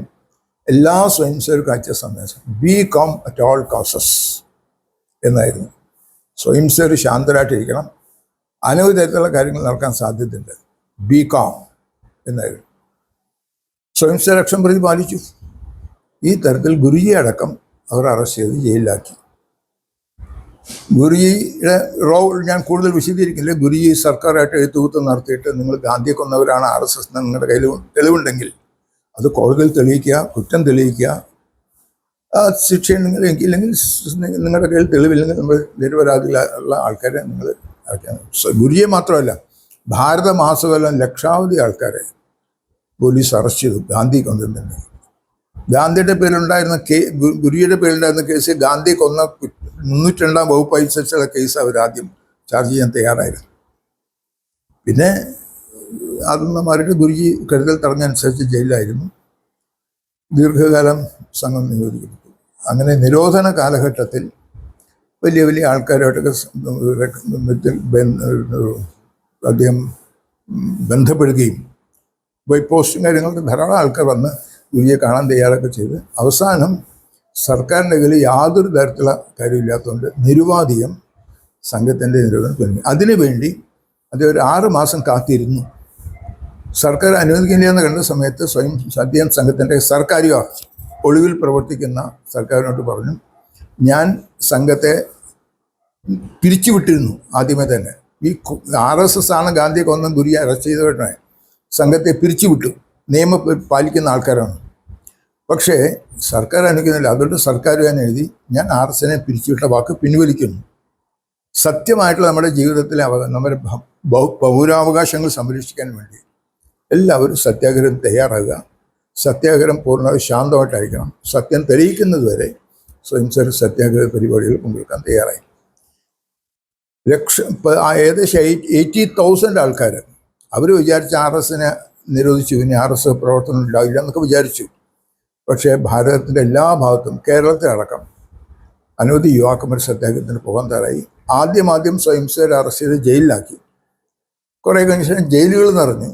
എല്ലാ സ്വയംസേവകർക്കും അയച്ച സന്ദേശം B com at all causes എന്നായിരുന്നു. സ്വയംസേവകർ ശാന്തരായിട്ടിരിക്കണം, അനവധി തരത്തിലുള്ള കാര്യങ്ങൾ നടക്കാൻ സാധ്യതയുണ്ട്, ബി കോം എന്നായിരുന്നു. സ്വയംസേവകർ ലക്ഷ്യം പ്രതിപാലിച്ചു. ഈ തരത്തിൽ ഗുരുജി അടക്കം അവർ അറസ്റ്റ് ചെയ്ത് ജയിലിലാക്കി. ഗുരുജിയുടെ റോൾ ഞാൻ കൂടുതൽ വിശദീകരിക്കില്ല. ഗുരുജി സർക്കാരായിട്ട് എഴുത്തുകുത്തം നടത്തിയിട്ട് നിങ്ങൾ ഗാന്ധിയെ കൊന്നവരാണ് RSS നിങ്ങളുടെ കയ്യിൽ തെളിവുണ്ടെങ്കിൽ അത് കോടതിയിൽ തെളിയിക്കുക, കുറ്റം തെളിയിക്കുക, ശിക്ഷ ഇല്ലെങ്കിൽ നിങ്ങളുടെ കയ്യിൽ തെളിവില്ലെങ്കിൽ നമ്മൾ നിരപരാധികളുള്ള ആൾക്കാരെ നിങ്ങൾ അയക്കണം. ഗുരുജിയെ മാത്രമല്ല ഭാരത മാസകൊല്ലം ലക്ഷാവധി ആൾക്കാരെ പോലീസ് അറസ്റ്റ് ചെയ്തു ഗാന്ധി കൊന്നതിന്. ഗാന്ധിയുടെ പേരിലുണ്ടായിരുന്ന ഗുരുജിയുടെ പേരിലുണ്ടായിരുന്ന കേസ് ഗാന്ധി കൊന്ന 302-ാം വകുപ്പ് അനുസരിച്ചുള്ള കേസ് അവരാദ്യം ചാർജ് ചെയ്യാൻ തയ്യാറായിരുന്നു. പിന്നെ അതൊന്നും മാറിയിട്ട് ഗുരുജി കരുതൽ തടഞ്ഞനുസരിച്ച് ജയിലിലായിരുന്നു. ദീർഘകാലം സംഘം നിരോധിക്കപ്പെട്ടു. അങ്ങനെ നിരോധന കാലഘട്ടത്തിൽ വലിയ വലിയ ആൾക്കാരുമായിട്ടൊക്കെ അദ്ദേഹം ബന്ധപ്പെടുകയും ബൈ പോസ്റ്റും കാര്യങ്ങൾക്ക് ധാരാളം ആൾക്കാർ വന്ന് ഗുരുജിയെ കാണാൻ തയ്യാറൊക്കെ ചെയ്ത് അവസാനം സർക്കാരിൻ്റെ കയ്യിൽ യാതൊരു തരത്തിലുള്ള കാര്യമില്ലാത്തതുകൊണ്ട് നിരുപാധികം സംഘത്തിൻ്റെ നിരോധനം തുടങ്ങി. അതിനുവേണ്ടി അത് ഒരു 6 മാസം കാത്തിരുന്നു. സർക്കാർ അനുവദിക്കില്ലെന്ന് കണ്ട സമയത്ത് അദ്ദേഹം സംഘത്തിൻ്റെ സർക്കാരിക ഒളിവിൽ പ്രവർത്തിക്കുന്ന സർക്കാരിനോട് പറഞ്ഞു, ഞാൻ സംഘത്തെ പിരിച്ചുവിട്ടിരുന്നു. ആദ്യമേ തന്നെ ഈ RSS ആണ് ഗാന്ധിയെ കൊന്ന ഗുരുജിയെ അറസ്റ്റ് ചെയ്തവരുടെ സംഘത്തെ പിരിച്ചുവിട്ടു. നിയമം പാലിക്കുന്ന ആൾക്കാരാണ്. പക്ഷേ സർക്കാർ അനുവദിക്കുന്നില്ല. അതുകൊണ്ട് സർക്കാർ ഞാൻ എഴുതി, ഞാൻ RSSനെ പിരിച്ചുവിട്ട വാക്ക് പിൻവലിക്കുന്നു. സത്യമായിട്ടുള്ള നമ്മുടെ ജീവിതത്തിലെ നമ്മുടെ പൗരാവകാശങ്ങൾ സംരക്ഷിക്കാൻ വേണ്ടി എല്ലാവരും സത്യാഗ്രഹം തയ്യാറാകുക. സത്യാഗ്രഹം പൂർണ്ണമായി ശാന്തമായിട്ടായിരിക്കണം. സത്യം തെളിയിക്കുന്നത് വരെ സ്വയംസേവക സത്യാഗ്രഹ പരിപാടികൾ പങ്കെടുക്കാൻ തയ്യാറായി. ഏകദേശം 80,000 ആൾക്കാർ അവർ വിചാരിച്ച RSനെ നിരോധിച്ചു, ഇനി RS പ്രവർത്തനം ഉണ്ടാവില്ല എന്നൊക്കെ വിചാരിച്ചു. പക്ഷേ ഭാരതത്തിൻ്റെ എല്ലാ ഭാഗത്തും, കേരളത്തിലടക്കം അനവധി യുവാക്കന്മാർ സത്യാഗ്രഹത്തിന് പോകാൻ തയ്യാറായി. ആദ്യം സ്വയംസേവരെ അറസ്റ്റ് ചെയ്ത് ജയിലിലാക്കി. കുറേ കഴിഞ്ഞ ശേഷം ജയിലുകൾ നിറഞ്ഞു.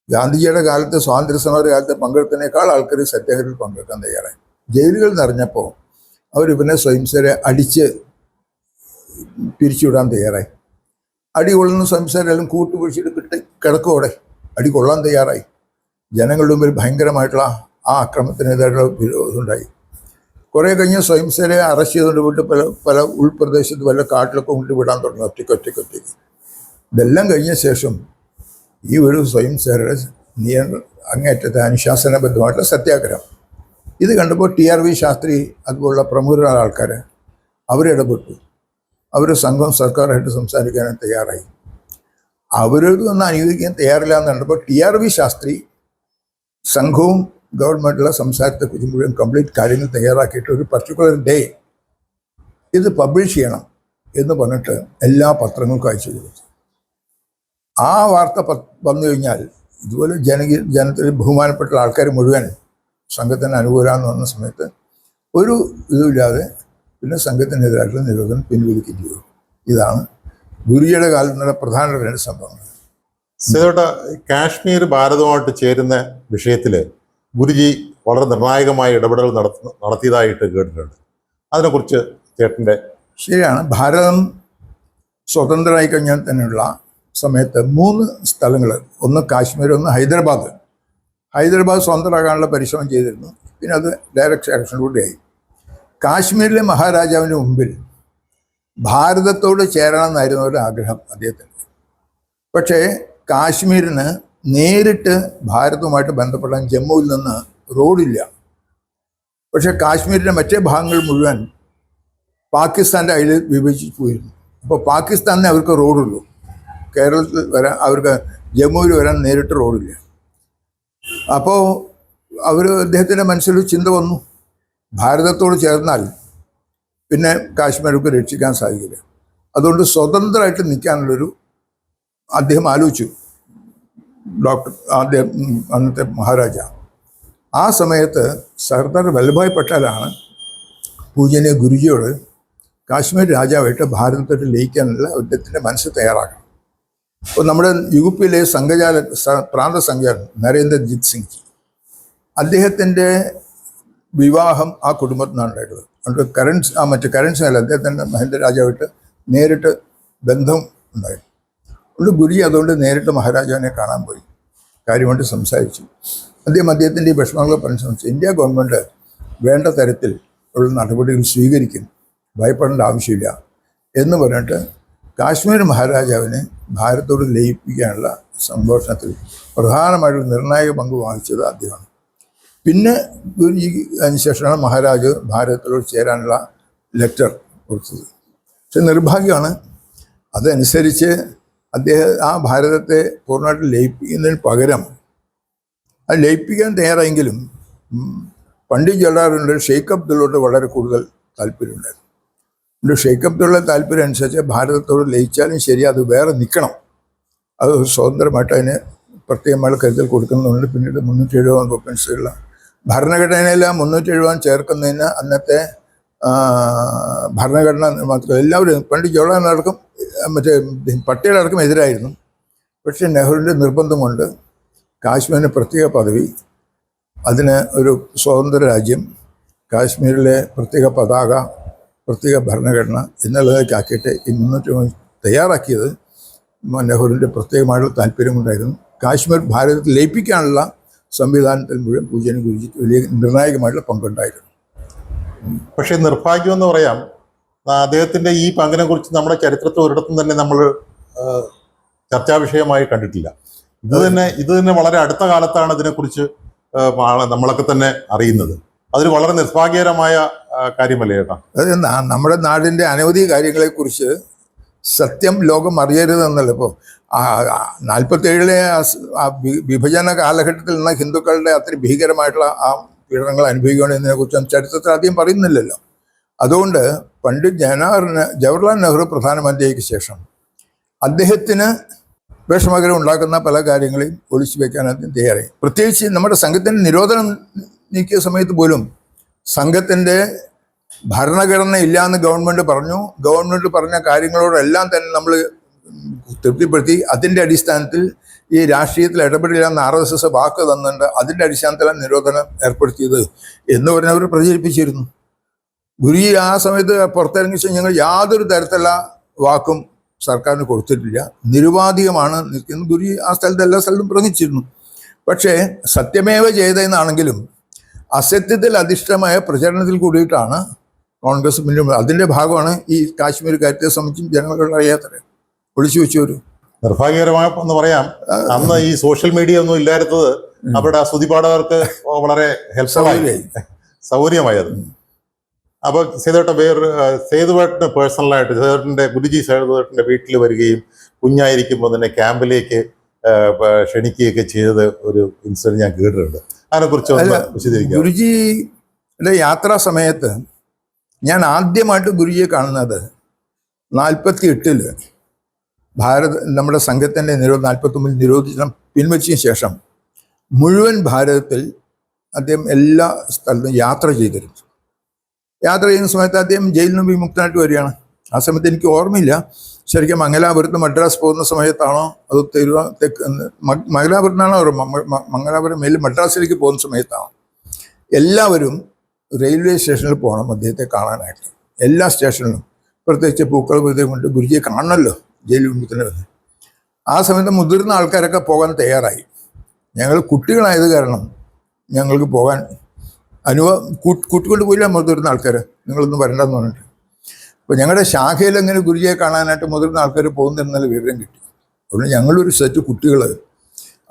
ഗാന്ധിജിയുടെ കാലത്ത്, സ്വാതന്ത്ര്യ സമര കാലത്ത് പങ്കെടുത്തതിനേക്കാൾ ആൾക്കാർ സത്യാഗ്രഹത്തിൽ പങ്കെടുക്കാൻ തയ്യാറായി. ജയിലുകൾ നിറഞ്ഞപ്പോൾ അവർ ഇവനെ സ്വയംസേവരെ അടിച്ച് പിരിച്ചുവിടാൻ തയ്യാറായി. അടി കൊള്ളുന്ന സ്വയംസേവരെല്ലാം കൂട്ടുപിടിച്ചിട്ട് കിടക്കോടെ അടി കൊള്ളാൻ തയ്യാറായി. ജനങ്ങളുടെ മുമ്പിൽ ഭയങ്കരമായിട്ടുള്ള ആ അക്രമത്തിനെതിരായിട്ടുള്ള വിരോധമുണ്ടായി. കുറേ കഴിഞ്ഞ് സ്വയംസേവരെ അറസ്റ്റ് ചെയ്തുകൊണ്ട് വിട്ട് പല ഉൾപ്രദേശത്ത് വല്ല കാട്ടിലൊക്കെ കൊണ്ടുവിടാൻ തുടങ്ങി, ഒറ്റയ്ക്ക്. ഇതെല്ലാം കഴിഞ്ഞ ശേഷം ഈ ഒരു സ്വയംസേവരുടെ അങ്ങേറ്റത്തെ അനുശാസനബദ്ധമായിട്ടുള്ള സത്യാഗ്രഹം ഇത് കണ്ടപ്പോൾ TRV ശാസ്ത്രി അതുപോലുള്ള പ്രമുഖരായ ആൾക്കാർ അവരിടപെട്ടു. അവർ സംഘം സർക്കാരായിട്ട് സംസാരിക്കാൻ തയ്യാറായി. അവരൊന്നും അനുവദിക്കാൻ തയ്യാറില്ല എന്ന് കണ്ടപ്പോൾ TRV ശാസ്ത്രി സംഘവും ഗവൺമെൻറ്റുള്ള സംസാരത്തെക്കുറിച്ച് മുഴുവൻ കംപ്ലീറ്റ് കാര്യങ്ങൾ തയ്യാറാക്കിയിട്ട് ഒരു പർട്ടിക്കുലർ ഡേ ഇത് പബ്ലിഷ് ചെയ്യണം എന്ന് പറഞ്ഞിട്ട് എല്ലാ പത്രങ്ങൾക്കും അയച്ചു കൊടുത്തു. ആ വാർത്ത വന്നു കഴിഞ്ഞാൽ ഇതുപോലെ ജനത്തിൽ ബഹുമാനപ്പെട്ട ആൾക്കാർ മുഴുവൻ സംഘത്തിന് അനുകൂലമാണെന്ന് വന്ന സമയത്ത് ഒരു ഇതുമില്ലാതെ പിന്നെ സംഘത്തിനെതിരായിട്ടുള്ള നിരോധനം പിൻവലിക്കുകയും ചെയ്തു. ഇതാണ് ഗുരുജിയുടെ കാലത്ത് നടന്ന പ്രധാന രണ്ട് സംഭവങ്ങൾ. സേതോട്ട, കാശ്മീർ ഭാരതവുമായിട്ട് ചേരുന്ന വിഷയത്തിൽ ഗുരുജി വളരെ നിർണായകമായ ഇടപെടൽ നടത്തിയതായിട്ട് കേട്ടിട്ടുണ്ട്. അതിനെക്കുറിച്ച് ചേട്ടൻ്റെ. ശരിയാണ്. ഭാരതം സ്വതന്ത്രമായി കഴിഞ്ഞാൽ തന്നെയുള്ള സമയത്ത് 3 സ്ഥലങ്ങൾ, ഒന്ന് കാശ്മീർ, ഒന്ന് ഹൈദരാബാദ് സ്വതന്ത്രമാകാനുള്ള പരിശ്രമം ചെയ്തിരുന്നു. പിന്നെ അത് ഡയറക്റ്റ് ഇലക്ഷനിലൂടെയായി. കാശ്മീരിലെ മഹാരാജാവിന് മുമ്പിൽ ഭാരതത്തോട് ചേരണമെന്നായിരുന്നു ഒരു ആഗ്രഹം അദ്ദേഹത്തിന്. പക്ഷേ കാശ്മീരിന് നേരിട്ട് ഭാരതവുമായിട്ട് ബന്ധപ്പെടാൻ ജമ്മുവിൽ നിന്ന് റോഡില്ല. പക്ഷേ കാശ്മീരിൻ്റെ മറ്റേ ഭാഗങ്ങൾ മുഴുവൻ പാകിസ്ഥാൻ്റെ അതിൽ വിഭജിച്ച് പോയിരുന്നു. അപ്പോൾ പാകിസ്ഥാനിൽ അവർക്ക് റോഡുള്ളൂ. കേരളത്തിൽ വരാൻ, അവർക്ക് ജമ്മുവിൽ വരാൻ നേരിട്ട് റോഡില്ല. അപ്പോൾ അദ്ദേഹത്തിൻ്റെ മനസ്സിൽ ചിന്ത വന്നു, ഭാരതത്തോട് ചേർന്നാൽ പിന്നെ കാശ്മീർക്ക് രക്ഷിക്കാൻ സാധിക്കില്ല. അതുകൊണ്ട് സ്വതന്ത്രമായിട്ട് നിൽക്കാനുള്ളൊരു അദ്ദേഹം ആലോചിച്ചു. അന്നത്തെ മഹാരാജ. ആ സമയത്ത് സർദാർ വല്ലഭായ് പട്ടേലാണ് പൂജനീയ ഗുരുജിയോട് കാശ്മീർ രാജാവായിട്ട് ഭാരതത്തോട്ട് ലയിക്കാനുള്ള അദ്ദേഹത്തിൻ്റെ മനസ്സ് തയ്യാറാക്കണം. അപ്പോൾ നമ്മുടെ UP-യിലെ പ്രാന്ത സംഘചാലകൻ നരേന്ദ്രജിത് സിംഗ് ജി, അദ്ദേഹത്തിൻ്റെ വിവാഹം ആ കുടുംബത്തിൽ നിന്നാണ് ഉണ്ടായിട്ടുള്ളത്. അതുകൊണ്ട് മറ്റേ കരൺ സിംഗ് അദ്ദേഹത്തിൻ്റെ മഹേന്ദ്ര രാജാവായിട്ട് നേരിട്ട് ബന്ധം ഉണ്ടായിരുന്നു. അതുകൊണ്ട് ഗുരുജി അതുകൊണ്ട് നേരിട്ട് മഹാരാജാവിനെ കാണാൻ പോയി, കാര്യമായിട്ട് സംസാരിച്ചു. അദ്ദേഹത്തിൻ്റെ ഈ വിഷമങ്ങളെ പറഞ്ഞ് സംസാരിച്ചു. ഇന്ത്യ ഗവൺമെൻറ് വേണ്ട തരത്തിൽ ഉള്ള നടപടികൾ സ്വീകരിക്കും, ഭയപ്പെടേണ്ട ആവശ്യമില്ല എന്ന് പറഞ്ഞിട്ട് കാശ്മീർ മഹാരാജാവിനെ ഭാരതത്തോട് ലയിപ്പിക്കാനുള്ള സംഘോഷണത്തിൽ പ്രധാനമായിട്ടും നിർണായക പങ്ക് വഹിച്ചത് അദ്ദേഹമാണ്. പിന്നെ ഗുരുജി അതിനുശേഷമാണ് മഹാരാജ് ഭാരതത്തോട് ചേരാനുള്ള ലെറ്റർ കൊടുത്തത്. പക്ഷെ നിർഭാഗ്യമാണ്, അതനുസരിച്ച് അദ്ദേഹം ആ ഭാരതത്തെ പൂർണ്ണമായിട്ട് ലയിപ്പിക്കുന്നതിന് പകരം അത് ലയിപ്പിക്കാൻ തയ്യാറായെങ്കിലും പണ്ഡിറ്റ് ജവഹർലാൽ ഷെയ്ഖ് അബ്ദുള്ളയോട് വളരെ കൂടുതൽ താല്പര്യമുണ്ടായിരുന്നു. ഷെയ്ഖ് അബ്ദുള്ള താല്പര്യം അനുസരിച്ച് ഭാരതത്തോട് ലയിച്ചാലും ശരി, അത് വേറെ നിൽക്കണം, അത് സ്വതന്ത്രമായിട്ട് അതിന് പ്രത്യേകമായ കരുതൽ കൊടുക്കുന്നതുകൊണ്ട് പിന്നീട് 370 വകുപ്പനുസരിച്ചുള്ള ഭരണഘടനയിലെ 370 ചേർക്കുന്നതിന് അന്നത്തെ ഭരണഘടന മാത്രം എല്ലാവരും പണ്ഡിറ്റ് ജവഹർലാൽ അടക്കം മറ്റേ പട്ടേലടക്കം എതിരായിരുന്നു. പക്ഷേ നെഹ്റുവിൻ്റെ നിർബന്ധം കൊണ്ട് കാശ്മീരിന് പ്രത്യേക പദവി, അതിന് ഒരു സ്വതന്ത്ര രാജ്യം, കാശ്മീരിലെ പ്രത്യേക പതാക, പ്രത്യേക ഭരണഘടന എന്നുള്ളതൊക്കെ ആക്കിയിട്ട് ഈ 370 തയ്യാറാക്കിയത് നെഹ്റുവിൻ്റെ പ്രത്യേകമായുള്ള താല്പര്യമുണ്ടായിരുന്നു. കാശ്മീർ ഭാരതത്തിൽ ലയിപ്പിക്കാനുള്ള സംവിധാനത്തിൽ മുഴുവൻ പൂജനീയ ഗുരുജിക്ക് വലിയ നിർണായകമായിട്ടുള്ള പങ്കുണ്ടായിരുന്നു. പക്ഷേ നിർഭാഗ്യം എന്ന് പറയാം, അദ്ദേഹത്തിൻ്റെ ഈ പങ്കിനെ കുറിച്ച് നമ്മുടെ ചരിത്രത്തിൽ ഒരിടത്തും തന്നെ നമ്മൾ ചർച്ചാ വിഷയമായി കണ്ടിട്ടില്ല. ഇത് തന്നെ വളരെ അടുത്ത കാലത്താണ് ഇതിനെക്കുറിച്ച് നമ്മളൊക്കെ തന്നെ അറിയുന്നത്. അതൊരു വളരെ നിർഭാഗ്യകരമായ കാര്യമല്ലേ ചേട്ടാ? അത് നമ്മുടെ നാടിൻ്റെ അനവധി കാര്യങ്ങളെക്കുറിച്ച് സത്യം ലോകം അറിയരുതെന്നല്ല. ഇപ്പോൾ 47-ലെ വിഭജന കാലഘട്ടത്തിൽ നിന്ന് ഹിന്ദുക്കളുടെ അത്ര ഭീകരമായിട്ടുള്ള ആ പീഡനങ്ങൾ അനുഭവിക്കുകയാണെന്നതിനെ കുറിച്ച് ചരിത്രത്തിൽ ആദ്യം പറയുന്നില്ലല്ലോ. അതുകൊണ്ട് പണ്ഡിറ്റ് ജവഹർലാൽ നെഹ്റു പ്രധാനമന്ത്രിക്ക് ശേഷം അദ്ദേഹത്തിന് വിഷമകരം ഉണ്ടാക്കുന്ന പല കാര്യങ്ങളെയും ഒളിച്ചു വെക്കാൻ അദ്ദേഹം തയ്യാറായി. പ്രത്യേകിച്ച് നമ്മുടെ സംഘത്തിൻ്റെ നിരോധനം നീക്കിയ സമയത്ത് പോലും സംഘത്തിൻ്റെ ഭരണഘടന ഇല്ലയെന്ന് ഗവൺമെൻറ് പറഞ്ഞു. ഗവൺമെൻറ് പറഞ്ഞ കാര്യങ്ങളോടെല്ലാം തന്നെ നമ്മൾ തൃപ്തിപ്പെടുത്തി. അതിൻ്റെ അടിസ്ഥാനത്തിൽ ഈ രാഷ്ട്രീയത്തിൽ ഇടപെടില്ലെന്ന് RSS വാക്ക് തന്നിട്ടുണ്ട്. അതിൻ്റെ അടിസ്ഥാനത്തിലാണ് നിരോധനം ഏർപ്പെടുത്തിയത് എന്ന് പറഞ്ഞവർ പ്രചരിപ്പിച്ചിരുന്നു. ഗുരുജി ആ സമയത്ത് പുറത്തിറങ്ങിച്ച ഞങ്ങൾ യാതൊരു തരത്തിലുള്ള വാക്കും സർക്കാരിന് കൊടുത്തിട്ടില്ല. നിരുപാധികമാണ് നിൽക്കുന്നത്. ഗുരുജി ആ സ്ഥലത്ത് എല്ലാ സ്ഥലത്തും പ്രസംഗിച്ചിരുന്നു. പക്ഷേ സത്യമേവ ചെയ്തതെന്നാണെങ്കിലും അസത്യത്തിൽ അധിഷ്ഠിതമായ പ്രചരണത്തിൽ കൂടിയിട്ടാണ് കോൺഗ്രസ് മുന്നിൽ. അതിൻ്റെ ഭാഗമാണ് ഈ കാശ്മീർ കാര്യത്തെ സംബന്ധിച്ചും ജനങ്ങളുടെ അറിയാത്തത് ഒളിച്ചു വെച്ചവര്. നിർഭാഗ്യകരമായ എന്ന് പറയാം, അന്ന് ഈ സോഷ്യൽ മീഡിയ ഒന്നും ഇല്ലായിരുന്നത് അവിടെ സ്തുതിപാഠകർക്ക് വളരെ ഹെൽപ്ഫുള്ളായി, സൗകര്യമായത്. അപ്പൊ സേതുവേട്ടന് പേഴ്സണലായിട്ട് ഗുരുജി സേതുവേട്ടന്റെ വീട്ടിൽ വരികയും കുഞ്ഞായിരിക്കുമ്പോൾ തന്നെ ക്യാമ്പിലേക്ക് ക്ഷണിക്കുകയൊക്കെ ചെയ്തത് ഒരു ഇൻസിഡന്റ് ഞാൻ കേട്ടിട്ടുണ്ട്. അതിനെക്കുറിച്ച് വിശദീകരിക്കാം. ഗുരുജിയുടെ യാത്രാ സമയത്ത് ഞാൻ ആദ്യമായിട്ട് ഗുരുജിയെ കാണുന്നത് 48 നമ്മുടെ സംഘത്തിൻ്റെ 49 നിരോധനം പിൻവലിച്ചതിന് ശേഷം മുഴുവൻ ഭാരതത്തിൽ അദ്ദേഹം എല്ലാ സ്ഥലത്തും യാത്ര ചെയ്തിരുന്നു. യാത്ര ചെയ്യുന്ന സമയത്ത് അദ്ദേഹം ജയിലിൽ നിന്ന് വിമുക്തനായിട്ട് വരികയാണ്. ആ സമയത്ത് എനിക്ക് ഓർമ്മയില്ല ശരിക്കും മംഗലാപുരത്ത് മദ്രാസ് പോകുന്ന സമയത്താണോ അത് മംഗലാപുരത്താണോ മംഗലാപുരം മേലിൽ മദ്രാസിലേക്ക് പോകുന്ന സമയത്താണോ. എല്ലാവരും റെയിൽവേ സ്റ്റേഷനിൽ പോകണം അദ്ദേഹത്തെ കാണാനായിട്ട്. എല്ലാ സ്റ്റേഷനിലും പ്രത്യേകിച്ച് പൂക്കൾ വെറുതെ കൊണ്ട് ഗുരുജിയെ കാണണമല്ലോ ജയിൽ വിമുക്തനെ വന്ന്. ആ സമയത്ത് മുതിർന്ന ആൾക്കാരൊക്കെ പോകാൻ തയ്യാറായി. ഞങ്ങൾ കുട്ടികളായത് കാരണം ഞങ്ങൾക്ക് പോകാൻ കൂട്ടിക്കൊണ്ട് പോയില്ല മുതിർന്ന ആൾക്കാർ, നിങ്ങളൊന്നും വരണ്ടെന്ന് പറഞ്ഞിട്ട്. അപ്പോൾ ഞങ്ങളുടെ ശാഖയിൽ അങ്ങനെ ഗുരുജിയെ കാണാനായിട്ട് മുതിർന്ന ആൾക്കാർ പോകുന്നിരുന്നാലും വിവരം കിട്ടി. അതുകൊണ്ട് ഞങ്ങളൊരു സെറ്റ് കുട്ടികൾ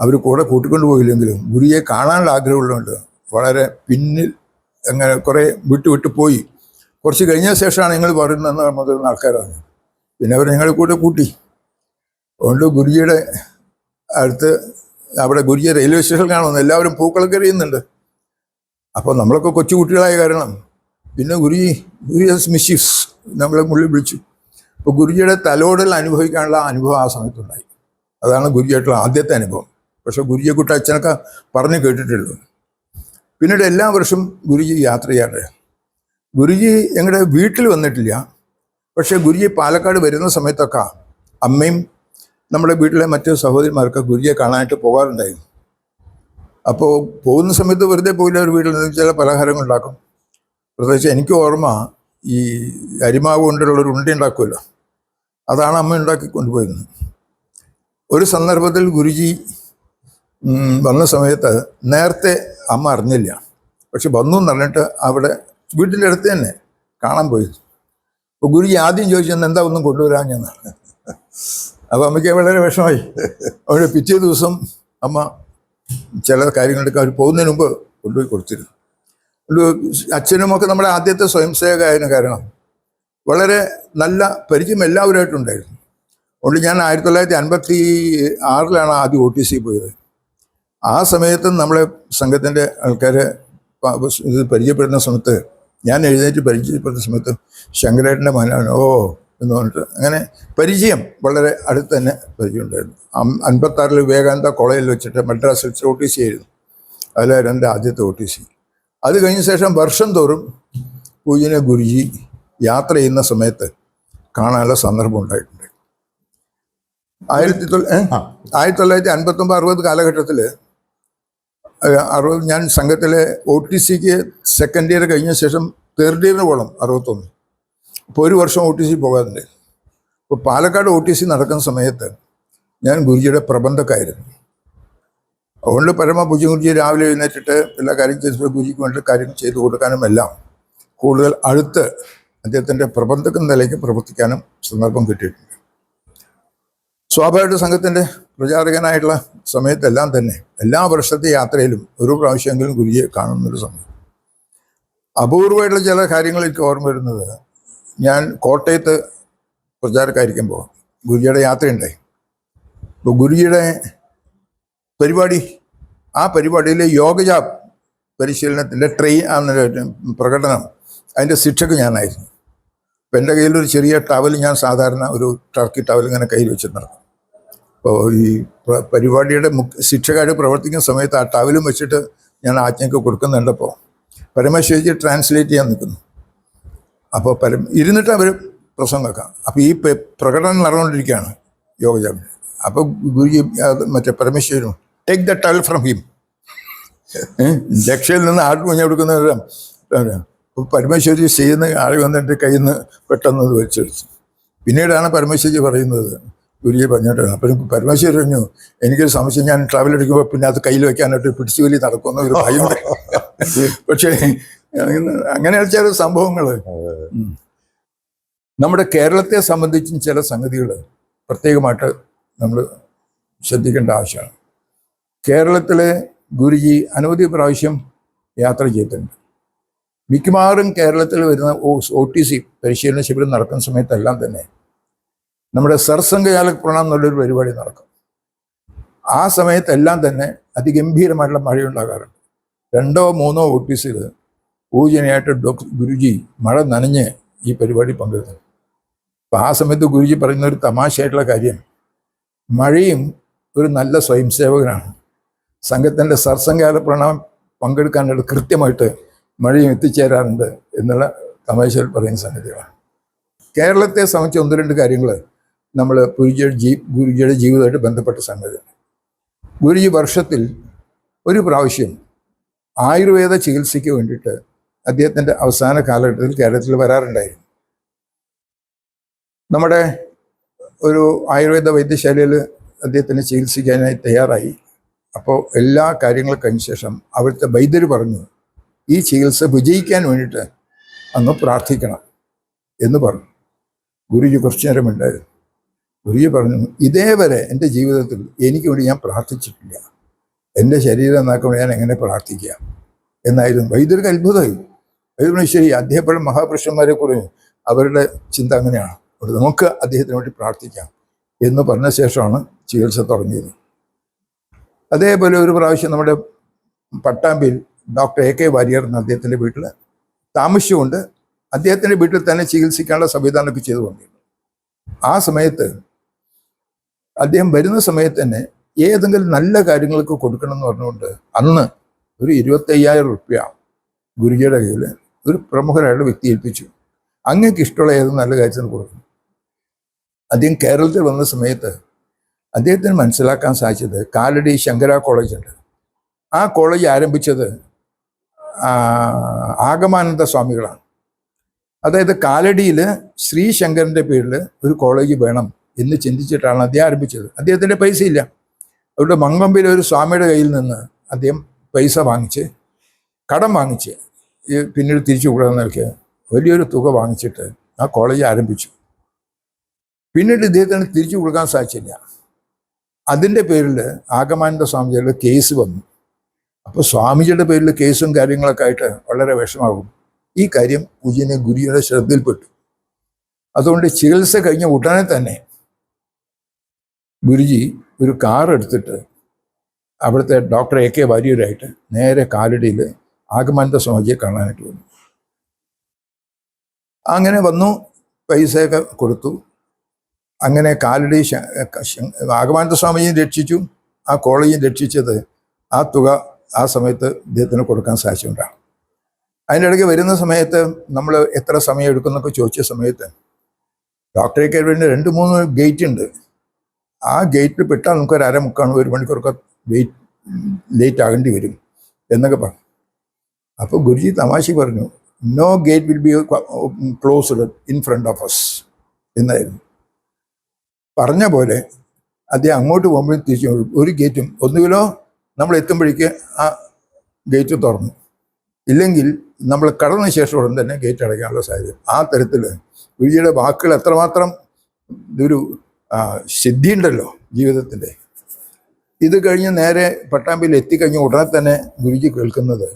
അവർ കൂടെ കൂട്ടിക്കൊണ്ട് പോയില്ലെങ്കിലും ഗുരുജിയെ കാണാനുള്ള ആഗ്രഹമുള്ളതുകൊണ്ട് വളരെ പിന്നിൽ അങ്ങനെ കുറേ വിട്ട് പോയി. കുറച്ച് കഴിഞ്ഞ ശേഷമാണ് ഞങ്ങൾ പറയുന്നതെന്ന് മുതിർന്ന ആൾക്കാരാണ്. പിന്നെ അവർ ഞങ്ങളെ കൂട്ടി. അതുകൊണ്ട് ഗുരുജിയുടെ അടുത്ത് അവിടെ ഗുരുജി റെയിൽവേ സ്റ്റേഷൻ കാണുന്നു, എല്ലാവരും പൂക്കളൊക്കെ എറിയുന്നുണ്ട്. അപ്പോൾ നമ്മളൊക്കെ കൊച്ചു കുട്ടികളായ കാരണം പിന്നെ ഗുരുജി മിസ്യൂസ് നമ്മളെ മുള്ളിൽ വിളിച്ചു. അപ്പോൾ ഗുരുജിയുടെ തലോടൽ അനുഭവിക്കാനുള്ള അനുഭവം ആ സമയത്തുണ്ടായി. അതാണ് ഗുരുജിയായിട്ടുള്ള ആദ്യത്തെ അനുഭവം. പക്ഷേ ഗുരുജിയെ കുട്ടി അച്ഛനൊക്കെ പറഞ്ഞു കേട്ടിട്ടുള്ളൂ. പിന്നീട് എല്ലാ വർഷവും ഗുരുജി യാത്ര ചെയ്യാറുണ്ട്. ഗുരുജി ഞങ്ങളുടെ വീട്ടിൽ വന്നിട്ടില്ല. പക്ഷേ ഗുരുജി പാലക്കാട് വരുന്ന സമയത്തൊക്കെ അമ്മയും നമ്മുടെ വീട്ടിലെ മറ്റ് സഹോദരിമാർക്ക് ഗുരുജിയെ കാണാനായിട്ട് പോകാറുണ്ടായിരുന്നു. അപ്പോൾ പോകുന്ന സമയത്ത് വെറുതെ പോയില്ല, ഒരു വീട്ടിൽ നിന്ന് ചില പലഹാരങ്ങൾ ഉണ്ടാക്കും. പ്രത്യേകിച്ച് എനിക്ക് ഓർമ്മ ഈ അരിമാവ് കൊണ്ടുള്ളൊരു ഉണ്ട ഉണ്ടാക്കുമല്ലോ, അതാണ് അമ്മ ഉണ്ടാക്കി കൊണ്ടുപോയിരുന്നത്. ഒരു സന്ദർഭത്തിൽ ഗുരുജി വന്ന സമയത്ത് നേരത്തെ അമ്മ അറിഞ്ഞില്ല. പക്ഷെ വന്നു എന്ന് പറഞ്ഞിട്ട് അവിടെ വീട്ടിൻ്റെ അടുത്ത് തന്നെ കാണാൻ പോയി. അപ്പോൾ ഗുരുജി ആദ്യം ചോദിച്ചെന്ന് എന്താ ഒന്നും കൊണ്ടുവരാൻ എന്നാണ്. അപ്പോൾ അമ്മയ്ക്ക് വളരെ വിഷമമായി. അവിടെ പിറ്റേ ദിവസം അമ്മ ചില കാര്യങ്ങളൊക്കെ അവർ പോകുന്നതിന് മുമ്പ് കൊണ്ടുപോയി കൊടുത്തിരുന്നു. അച്ഛനുമൊക്കെ നമ്മുടെ ആദ്യത്തെ സ്വയംസേവകമായിരുന്നു. കാരണം വളരെ നല്ല പരിചയം എല്ലാവരുമായിട്ടുണ്ടായിരുന്നു. അതുകൊണ്ട് ഞാൻ 1956 ആദ്യം OTC പോയത്. ആ സമയത്ത് നമ്മളെ സംഘത്തിൻ്റെ ആൾക്കാരെ ഇത് പരിചയപ്പെടുന്ന സമയത്ത് ഞാൻ എഴുന്നേറ്റ് പരിചയപ്പെടുന്ന സമയത്ത് ശങ്കരേട്ടൻ്റെ മകനാണ് എന്ന് പറഞ്ഞിട്ട് അങ്ങനെ പരിചയം വളരെ അടുത്ത് തന്നെ പരിചയം ഉണ്ടായിരുന്നു. 56 വിവേകാനന്ദ കോളേജിൽ വെച്ചിട്ട് മദ്രാസിൽ OTC ആയിരുന്നു. അതിലായിരുന്നു എൻ്റെ ആദ്യത്തെ OTC. അത് കഴിഞ്ഞ ശേഷം വർഷം തോറും പൂജനെ ഗുരുജി യാത്ര ചെയ്യുന്ന സമയത്ത് കാണാനുള്ള സന്ദർഭം ഉണ്ടായിട്ടുണ്ട്. 1959-60 കാലഘട്ടത്തിൽ ഞാൻ സംഘത്തിലെ OTCക്ക് സെക്കൻഡ് ഇയർ കഴിഞ്ഞ ശേഷം തേർഡ് ഇയറിന് പോകണം 61. അപ്പോൾ ഒരു വർഷം OTC പോകാറുണ്ട്. അപ്പോൾ പാലക്കാട് OTC നടക്കുന്ന സമയത്ത് ഞാൻ ഗുരുജിയുടെ പ്രബന്ധക്കായിരുന്നു. അതുകൊണ്ട് പൂജ്യം ഗുരുജി രാവിലെ എഴുന്നേറ്റിട്ട് എല്ലാ കാര്യം ചെയ്ത് ഗുരുജിക്ക് വേണ്ടി കാര്യങ്ങൾ ചെയ്തു കൊടുക്കാനും എല്ലാം കൂടുതൽ അടുത്ത് അദ്ദേഹത്തിൻ്റെ പ്രബന്ധക നിലയ്ക്ക് പ്രവർത്തിക്കാനും സന്ദർഭം കിട്ടിയിട്ടുണ്ട്. സ്വാഭാവിക സംഘത്തിൻ്റെ പ്രചാരകനായിട്ടുള്ള സമയത്തെല്ലാം തന്നെ എല്ലാ വർഷത്തെ യാത്രയിലും ഒരു പ്രാവശ്യമെങ്കിലും ഗുരുജിയെ കാണുന്നൊരു സമയം. അപൂർവമായിട്ടുള്ള ചില കാര്യങ്ങൾ എനിക്ക് ഓർമ്മ വരുന്നത്, ഞാൻ കോട്ടയത്ത് പ്രചാരക്കായിരിക്കുമ്പോൾ ഗുരുജിയുടെ യാത്രയുണ്ടായി. അപ്പോൾ ഗുരുജിയുടെ പരിപാടി, ആ പരിപാടിയിൽ യോഗജ പരിശീലനത്തിൻ്റെ പ്രകടനം അതിൻ്റെ ശിക്ഷക്ക് ഞാനായിരുന്നു. അപ്പം എൻ്റെ കയ്യിലൊരു ചെറിയ ടവൽ, ഞാൻ സാധാരണ ഒരു ടർക്കി ടവൽ ഇങ്ങനെ കയ്യിൽ വെച്ചിട്ട് നടക്കും. അപ്പോൾ ഈ പരിപാടിയുടെ ശിക്ഷകാർ പ്രവർത്തിക്കുന്ന സമയത്ത് ആ ടവലും വെച്ചിട്ട് ഞാൻ ആജ്ഞയൊക്കെ കൊടുക്കുന്നുണ്ടപ്പോൾ പരമേശ്വരിജി ട്രാൻസ്ലേറ്റ് ചെയ്യാൻ നിൽക്കുന്നു. അപ്പോൾ ഇരുന്നിട്ട് അവർ പ്രസംഗം വെക്കാം. അപ്പോൾ ഈ പ്രകടനം നടന്നുകൊണ്ടിരിക്കുകയാണ് യോഗജാമിന്. അപ്പോൾ ഗുരുജി മറ്റേ പരമേശ്വരനും take the towel from him, ദക്ഷയിൽ നിന്ന് ആട് കുഞ്ഞു കൊടുക്കുന്നവരും പരമേശ്വരി ചെയ്യുന്ന ആൾ വന്നിട്ട് കയ്യിൽ നിന്ന് പെട്ടെന്ന് അത് വെച്ചെടുത്തു. പിന്നീടാണ് പരമേശ്വരി പറയുന്നത്, ഗുരുജി പറഞ്ഞിട്ടാണ്. അപ്പം പരമേശ്വരി പറഞ്ഞു, എനിക്കൊരു സംശയം, ഞാൻ ട്രാവൽ എടുക്കുമ്പോൾ പിന്നെ അത് കയ്യിൽ വെക്കാനായിട്ട് പിടിച്ചു വലി നടക്കുന്ന ഒരു ഭയമുണ്ട്. പക്ഷേ അങ്ങനെ ചില സംഭവങ്ങൾ നമ്മുടെ കേരളത്തെ സംബന്ധിച്ചും ചില സംഗതികൾ പ്രത്യേകമായിട്ട് നമ്മൾ ശ്രദ്ധിക്കേണ്ട ആവശ്യമാണ്. കേരളത്തിലെ ഗുരുജി അനവധി പ്രാവശ്യം യാത്ര ചെയ്തിട്ടുണ്ട്. മിക്കവാറും കേരളത്തിൽ വരുന്ന OTC പരിശീലന ശിബിരം നടക്കുന്ന സമയത്തെല്ലാം തന്നെ നമ്മുടെ സർസംഘചാലക് പ്രണാം എന്നുള്ളൊരു പരിപാടി നടക്കും. ആ സമയത്തെല്ലാം തന്നെ അതിഗംഭീരമായിട്ടുള്ള മഴയുണ്ടാകാറുണ്ട്. 2 or 3 OTCയിൽ പൂജനയായിട്ട് ഗുരുജി മഴ നനഞ്ഞ് ഈ പരിപാടി പങ്കെടുത്തു. അപ്പം ആ സമയത്ത് ഗുരുജി പറയുന്ന ഒരു തമാശയായിട്ടുള്ള കാര്യം, മഴയും ഒരു നല്ല സ്വയംസേവകനാണ്. സംഘത്തിൻ്റെ സർസംഘചാലക് പ്രണാം പങ്കെടുക്കാനായിട്ട് കൃത്യമായിട്ട് മഴയും എത്തിച്ചേരാറുണ്ട് എന്നുള്ള തമാശയിൽ പറയുന്ന സംഗതികളാണ്. കേരളത്തെ സംബന്ധിച്ച് 1-2 കാര്യങ്ങൾ നമ്മൾ ഗുരുജിയുടെ ജീവിതമായിട്ട് ബന്ധപ്പെട്ട സംഗതിയാണ്. ഗുരുജി വർഷത്തിൽ ഒരു പ്രാവശ്യം ആയുർവേദ ചികിത്സയ്ക്ക് വേണ്ടിയിട്ട് അദ്ദേഹത്തിൻ്റെ അവസാന കാലഘട്ടത്തിൽ കേരളത്തിൽ വരാറുണ്ടായിരുന്നു. നമ്മുടെ ഒരു ആയുർവേദ വൈദ്യശാലയിൽ അദ്ദേഹത്തിന് ചികിത്സിക്കാനായി തയ്യാറായി. അപ്പോൾ എല്ലാ കാര്യങ്ങളും കഴിഞ്ഞ ശേഷം അവിടുത്തെ വൈദ്യർ പറഞ്ഞു, ഈ ചികിത്സ വിജയിക്കാൻ വേണ്ടിയിട്ട് അങ്ങ് പ്രാർത്ഥിക്കണം എന്ന് പറഞ്ഞു. ഗുരുജി കുറച്ചു നേരം ഉണ്ടായിരുന്നു. ഗുരുജി പറഞ്ഞു, ഇതേവരെ എൻ്റെ ജീവിതത്തിൽ എനിക്ക് വേണ്ടി ഞാൻ പ്രാർത്ഥിച്ചിട്ടില്ല, എൻ്റെ ശരീരം നന്നാക്കാൻ ഞാൻ എങ്ങനെ പ്രാർത്ഥിക്കുക എന്നായിരുന്നു. വൈദ്യർക്ക് അത്ഭുതമായി. വൈദ്യ ശരി, അദ്ദേഹം മഹാപുരുഷന്മാരെ കുറിച്ച് അവരുടെ ചിന്ത അങ്ങനെയാണ്, നമുക്ക് അദ്ദേഹത്തിന് വേണ്ടി പ്രാർത്ഥിക്കാം എന്ന് പറഞ്ഞ ശേഷമാണ് ചികിത്സ തുടങ്ങിയത്. അതേപോലെ ഒരു പ്രാവശ്യം നമ്മുടെ പട്ടാമ്പിയിൽ ഡോക്ടർ AK വാര്യർ എന്ന അദ്ദേഹത്തിൻ്റെ വീട്ടിൽ താമസിച്ചുകൊണ്ട് അദ്ദേഹത്തിൻ്റെ വീട്ടിൽ തന്നെ ചികിത്സിക്കാനുള്ള സംവിധാനമൊക്കെ ചെയ്തു കൊണ്ടിരുന്നു. ആ സമയത്ത് അദ്ദേഹം വരുന്ന സമയത്ത് തന്നെ ഏതെങ്കിലും നല്ല കാര്യങ്ങൾക്ക് കൊടുക്കണം എന്ന് പറഞ്ഞുകൊണ്ട് അന്ന് ഒരു 25,000 റുപ്യ ഗുരുജിയുടെ കയ്യിൽ ഒരു പ്രമുഖരായുള്ള വ്യക്തി ഏൽപ്പിച്ചു. അങ്ങേക്ക് ഇഷ്ടമുള്ള ഏത് നല്ല കാര്യത്തിന് കൊടുക്കും. അദ്ദേഹം കേരളത്തിൽ വന്ന സമയത്ത് അദ്ദേഹത്തിന് മനസ്സിലാക്കാൻ സാധിച്ചത് കാലടി ശങ്കര കോളേജ് ഉണ്ട്. ആ കോളേജ് ആരംഭിച്ചത് ആഗമാനന്ദ സ്വാമികളാണ്. അതായത് കാലടിയിൽ ശ്രീശങ്കരൻ്റെ പേരിൽ ഒരു കോളേജ് വേണം എന്ന് ചിന്തിച്ചിട്ടാണ് അദ്ദേഹം ആരംഭിച്ചത്. അദ്ദേഹത്തിൻ്റെ പൈസയില്ല. അവരുടെ മങ്കമ്പിലെ ഒരു സ്വാമിയുടെ കയ്യിൽ നിന്ന് അദ്ദേഹം പൈസ വാങ്ങിച്ച്, കടം വാങ്ങിച്ച്, പിന്നീട് തിരിച്ചു കൊടുക്കാൻ നൽകിയ വലിയൊരു തുക വാങ്ങിച്ചിട്ട് ആ കോളേജ് ആരംഭിച്ചു. പിന്നീട് ഇദ്ദേഹത്തിന് തിരിച്ചു കൊടുക്കാൻ സാധിച്ചില്ല. അതിൻ്റെ പേരിൽ ആഗമാനന്ദ സ്വാമിജിയുടെ കേസ് വന്നു. അപ്പോൾ സ്വാമിജിയുടെ പേരിൽ കേസും കാര്യങ്ങളൊക്കെ ആയിട്ട് വളരെ വിഷമാകും. ഈ കാര്യം ഗുരുജിയുടെ ശ്രദ്ധയിൽപ്പെട്ടു. അതുകൊണ്ട് ചികിത്സ കഴിഞ്ഞ ഉടനെ തന്നെ ഗുരുജി ഒരു കാർ എടുത്തിട്ട് അവിടുത്തെ ഡോക്ടർ AK വാര്യരായിട്ട് നേരെ കാലടിയിൽ ആഗമാനന്ദ സ്വാമിജിയെ കാണാനായിട്ട് വന്നു. അങ്ങനെ വന്നു, പൈസയൊക്കെ കൊടുത്തു. അങ്ങനെ കാലടി ആഗമാനന്ദ സ്വാമിജിയും രക്ഷിച്ചു, ആ കോളേജും രക്ഷിച്ചത് ആ തുക ആ സമയത്ത് ഇദ്ദേഹത്തിന് കൊടുക്കാൻ സാധിച്ചുകൊണ്ടാണ്. അതിൻ്റെ ഇടയ്ക്ക് വരുന്ന സമയത്ത് നമ്മൾ എത്ര സമയം എടുക്കുന്നൊക്കെ ചോദിച്ച സമയത്ത് ഡോക്ടറെ വേണ്ടി 2-3 ഗേറ്റ് ഉണ്ട്. ആ ഗേറ്റിൽ പെട്ടാൽ നമുക്കൊരു 1/2-1 മണിക്കൂറൊക്കെ ലേറ്റ് ആകേണ്ടി വരും എന്നൊക്കെ പറഞ്ഞു. അപ്പോൾ ഗുരുജി തമാശ പറഞ്ഞു, no gate will be closed in front of us എന്നായിരുന്നു. പറഞ്ഞ പോലെ അദ്ദേഹം അങ്ങോട്ട് പോകുമ്പോഴും തിരിച്ചു ഒരു ഗേറ്റും ഒന്നുകിലോ നമ്മൾ എത്തുമ്പോഴേക്ക് ആ ഗേറ്റ് തുറന്നു, ഇല്ലെങ്കിൽ നമ്മൾ കടന്ന ശേഷം ഉടൻ തന്നെ ഗേറ്റ് അടയ്ക്കാനുള്ള സാധ്യത. ആ തരത്തിൽ ഗുരുജിയുടെ വാക്കുകൾ എത്രമാത്രം ഒരു സിദ്ധിയുണ്ടല്ലോ ജീവിതത്തിൻ്റെ. ഇത് കഴിഞ്ഞ് നേരെ പട്ടാമ്പിയിൽ എത്തിക്കഴിഞ്ഞ് ഉടനെ തന്നെ ഗുരുജി കേൾക്കുന്നത്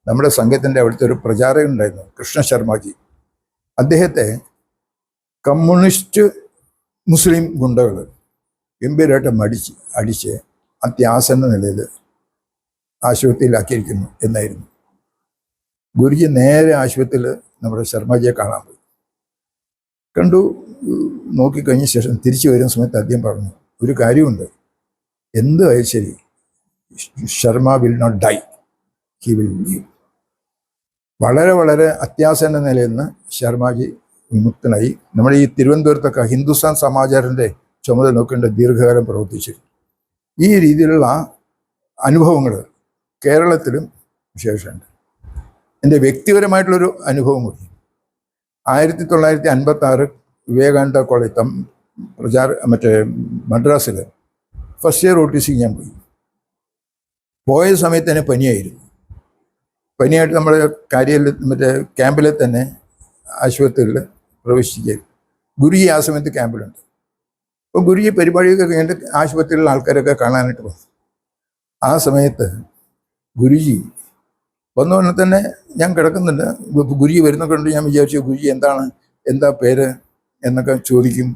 നമ്മുടെ സംഘത്തിൻ്റെ അവിടുത്തെ ഒരു പ്രചാരകൻ ഉണ്ടായിരുന്നു, കൃഷ്ണ ശർമ്മജി. അദ്ദേഹത്തെ കമ്മ്യൂണിസ്റ്റ് മുസ്ലിം ഗുണ്ടകൾ ഗംഭീരമായിട്ട് അടിച്ച് അത്യാസന്ന നിലയിൽ ആശുപത്രിയിലാക്കിയിരിക്കുന്നു എന്നായിരുന്നു. ഗുരുജി നേരെ ആശുപത്രിയിൽ നമ്മുടെ ശർമ്മജിയെ കാണാൻ പോയി. കണ്ടു, നോക്കിക്കഴിഞ്ഞ ശേഷം തിരിച്ചു വരുന്ന സമയത്ത് അദ്ദേഹം പറഞ്ഞു, ഒരു കാര്യമുണ്ട്, എന്ത് ശരി, Sharma will not die, he will leave. വളരെ വളരെ അത്യാസന്ന നിലയിൽ നിന്ന് ശർമാജി വിമുക്തനായി. നമ്മുടെ ഈ തിരുവനന്തപുരത്തൊക്കെ ഹിന്ദുസ്ഥാൻ സമാചാരൻ്റെ ചുമതല നോക്കേണ്ട ദീർഘകാലം പ്രവർത്തിച്ചു. ഈ രീതിയിലുള്ള അനുഭവങ്ങൾ കേരളത്തിലും വിശേഷമുണ്ട്. എൻ്റെ വ്യക്തിപരമായിട്ടുള്ളൊരു അനുഭവം കൂടി. 1956 വിവേകാനന്ദ കോളേജ് മദ്രാസിൽ ഫസ്റ്റ് ഇയർ OTC ഞാൻ പോയി. പോയ സമയത്ത് തന്നെ പനിയായിരുന്നു. പനിയായിട്ട് നമ്മൾ ക്യാമ്പിലെ തന്നെ ആശുപത്രിയിൽ പ്രവേശിക്കുക. ഗുരുജി ആ സമയത്ത് ക്യാമ്പിലുണ്ട്. അപ്പോൾ ഗുരുജി പരിപാടിയൊക്കെ കഴിഞ്ഞിട്ട് ആശുപത്രിയിലുള്ള ആൾക്കാരൊക്കെ കാണാനായിട്ട് പോകും. ആ സമയത്ത് ഗുരുജി വന്ന ഉടനെ തന്നെ ഞാൻ കിടക്കുന്നുണ്ട്. ഗുരുജി വരുന്നൊക്കെ ഉണ്ട്. ഞാൻ വിചാരിച്ചു ഗുരുജി എന്താ പേര് എന്നൊക്കെ ചോദിക്കും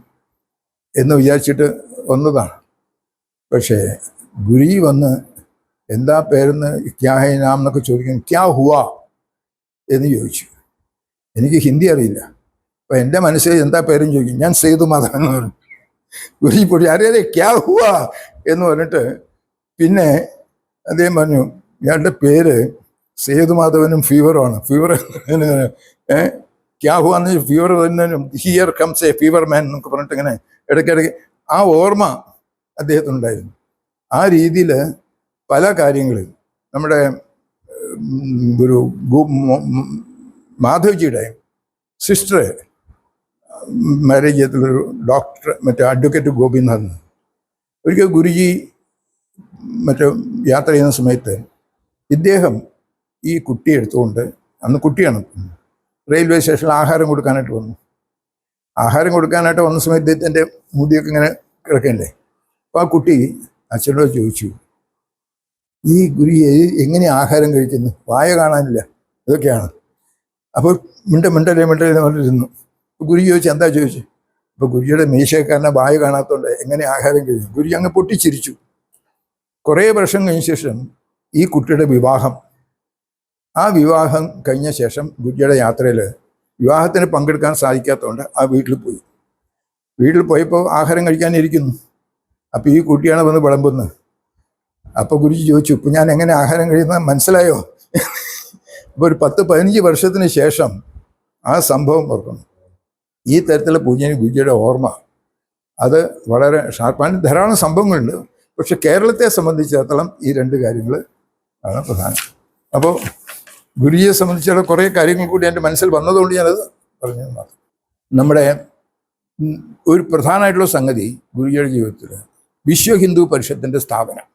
എന്ന് വിചാരിച്ചിട്ട് വന്നതാണ്. പക്ഷേ ഗുരുജി വന്ന് എന്താ പേരെന്ന് ക്യാ ഹൈ നാം എന്നൊക്കെ ചോദിക്കും. ക്യാ ഹുവാ എന്ന് ചോദിച്ചു. എനിക്ക് ഹിന്ദി അറിയില്ല. അപ്പോൾ എൻ്റെ മനസ്സിൽ എന്താ പേരെന്ന് ചോദിക്കും. ഞാൻ സേതുമാധവൻ എന്ന് പറഞ്ഞു. ഗുരുജി പൊടി അറിയാതെ ക്യാ ഹുവാ എന്ന് പറഞ്ഞിട്ട് പിന്നെ അദ്ദേഹം പറഞ്ഞു ഇയാളുടെ പേര് സേതുമാധവനും ഫീവറുമാണ്. ഫീവർ ക്യാ ഹുവാ എന്ന് ഫീവർ വരുന്നതിനും ഹിയർ കംസ് എ ഫീവർ മാൻ എന്നൊക്കെ പറഞ്ഞിട്ട് ഇങ്ങനെ ഇടയ്ക്കിടയ്ക്ക് ആ ഓർമ്മ അദ്ദേഹത്തിനുണ്ടായിരുന്നു. ആ രീതിയിൽ പല കാര്യങ്ങളിൽ നമ്മുടെ മാധവ്ജിയുടെ സിസ്റ്റർ മാരേജ് ചെയ്തിട്ടുള്ളൊരു ഡോക്ടർ അഡ്വക്കേറ്റ് ഗോപിനാഥൻ ഒരിക്കൽ ഗുരുജി യാത്ര ചെയ്യുന്ന സമയത്ത് ഇദ്ദേഹം ഈ കുട്ടിയെ എടുത്തുകൊണ്ട്, അന്ന് കുട്ടിയാണ്, റെയിൽവേ സ്റ്റേഷനിൽ ആഹാരം കൊടുക്കാനായിട്ട് വന്നു. ആഹാരം കൊടുക്കാനായിട്ട് വന്ന സമയത്ത് ഇദ്ദേഹത്തിൻ്റെ മുടിയൊക്കെ ഇങ്ങനെ കിടക്കണ്ടേ. അപ്പോൾ ആ കുട്ടി അച്ഛനോട് ചോദിച്ചു, ഈ ഗുരു എങ്ങനെ ആഹാരം കഴിക്കുന്നു, വായ കാണാനില്ല, ഇതൊക്കെയാണ്. അപ്പോൾ മിണ്ടല്ലേ പറഞ്ഞിരുന്നു. ഗുരു ചോദിച്ചു എന്താ ചോദിച്ചു. അപ്പോൾ ഗുരുജിയുടെ മീശക്കാരനെ വായ കാണാത്തതുകൊണ്ട് എങ്ങനെ ആഹാരം കഴിച്ചു. ഗുരുജി അങ്ങ് പൊട്ടിച്ചിരിച്ചു. കുറേ വർഷം കഴിഞ്ഞ ശേഷം ഈ കുട്ടിയുടെ വിവാഹം, ആ വിവാഹം കഴിഞ്ഞ ശേഷം ഗുരുജിയുടെ യാത്രയിൽ വിവാഹത്തിന് പങ്കെടുക്കാൻ സാധിക്കാത്തതുകൊണ്ട് ആ വീട്ടിൽ പോയി. വീട്ടിൽ പോയപ്പോൾ ആഹാരം കഴിക്കാനിരിക്കുന്നു. അപ്പോൾ ഈ കുട്ടിയാണ് വന്ന് വിളമ്പുന്നത്. അപ്പോൾ ഗുരുജി ചോദിച്ചു, ഇപ്പം ഞാൻ എങ്ങനെ ആഹാരം കഴിയുന്നത് മനസ്സിലായോ? ഇപ്പോൾ ഒരു 10-15 വർഷത്തിന് ശേഷം ആ സംഭവം ഓർക്കുന്നു. ഈ തരത്തിലുള്ള പൂജന് ഗുരുജിയുടെ ഓർമ്മ അത് വളരെ ഷാർപ്പാണ്. ധാരാളം സംഭവങ്ങളുണ്ട്. പക്ഷെ കേരളത്തെ സംബന്ധിച്ചിടത്തോളം ഈ 2 കാര്യങ്ങൾ ആണ് പ്രധാനം. അപ്പോൾ ഗുരുജിയെ സംബന്ധിച്ചുള്ള കുറേ കാര്യങ്ങൾ കൂടി എൻ്റെ മനസ്സിൽ വന്നതുകൊണ്ട് ഞാനത് പറഞ്ഞു മാത്രം. നമ്മുടെ ഒരു പ്രധാനമായിട്ടുള്ള സംഗതി ഗുരുജിയുടെ ജീവിതത്തിൽ വിശ്വ ഹിന്ദു പരിഷത്തിൻ്റെ സ്ഥാപനം,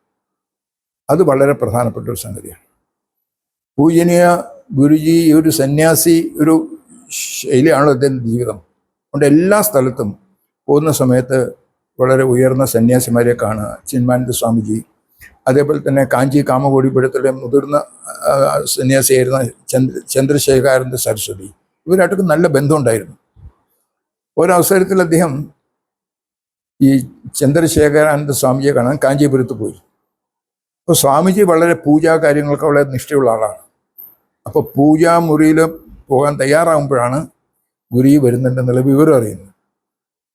അത് വളരെ പ്രധാനപ്പെട്ട ഒരു സംഗതിയാണ്. പൂജനീയ ഗുരുജി ഒരു സന്യാസി ഒരു ശൈലിയാണല്ലോ അദ്ദേഹത്തിൻ്റെ ജീവിതം. അതുകൊണ്ട് എല്ലാ സ്ഥലത്തും പോകുന്ന സമയത്ത് വളരെ ഉയർന്ന സന്യാസിമാരെ കാണുക. ചിന്മാനന്ദ സ്വാമിജി, അതേപോലെ തന്നെ കാഞ്ചി കാമകോടി പീഠത്തിലെ മുതിർന്ന സന്യാസിയായിരുന്ന ചന്ദ്രശേഖരാനന്ദ സരസ്വതി, ഇവരായിട്ടൊക്കെ നല്ല ബന്ധമുണ്ടായിരുന്നു. ഒരവസരത്തിൽ അദ്ദേഹം ഈ ചന്ദ്രശേഖരാനന്ദ സ്വാമിജിയെ കാണാൻ കാഞ്ചീപുരത്ത് പോയി. അപ്പോൾ സ്വാമിജി വളരെ പൂജാ കാര്യങ്ങൾക്ക് വളരെ നിഷ്ഠയുള്ള ആളാണ്. അപ്പോൾ പൂജാമുറിയിൽ പോകാൻ തയ്യാറാകുമ്പോഴാണ് ഗുരുജി വരുന്നുണ്ടെന്നുള്ള വിവരം അറിയുന്നത്.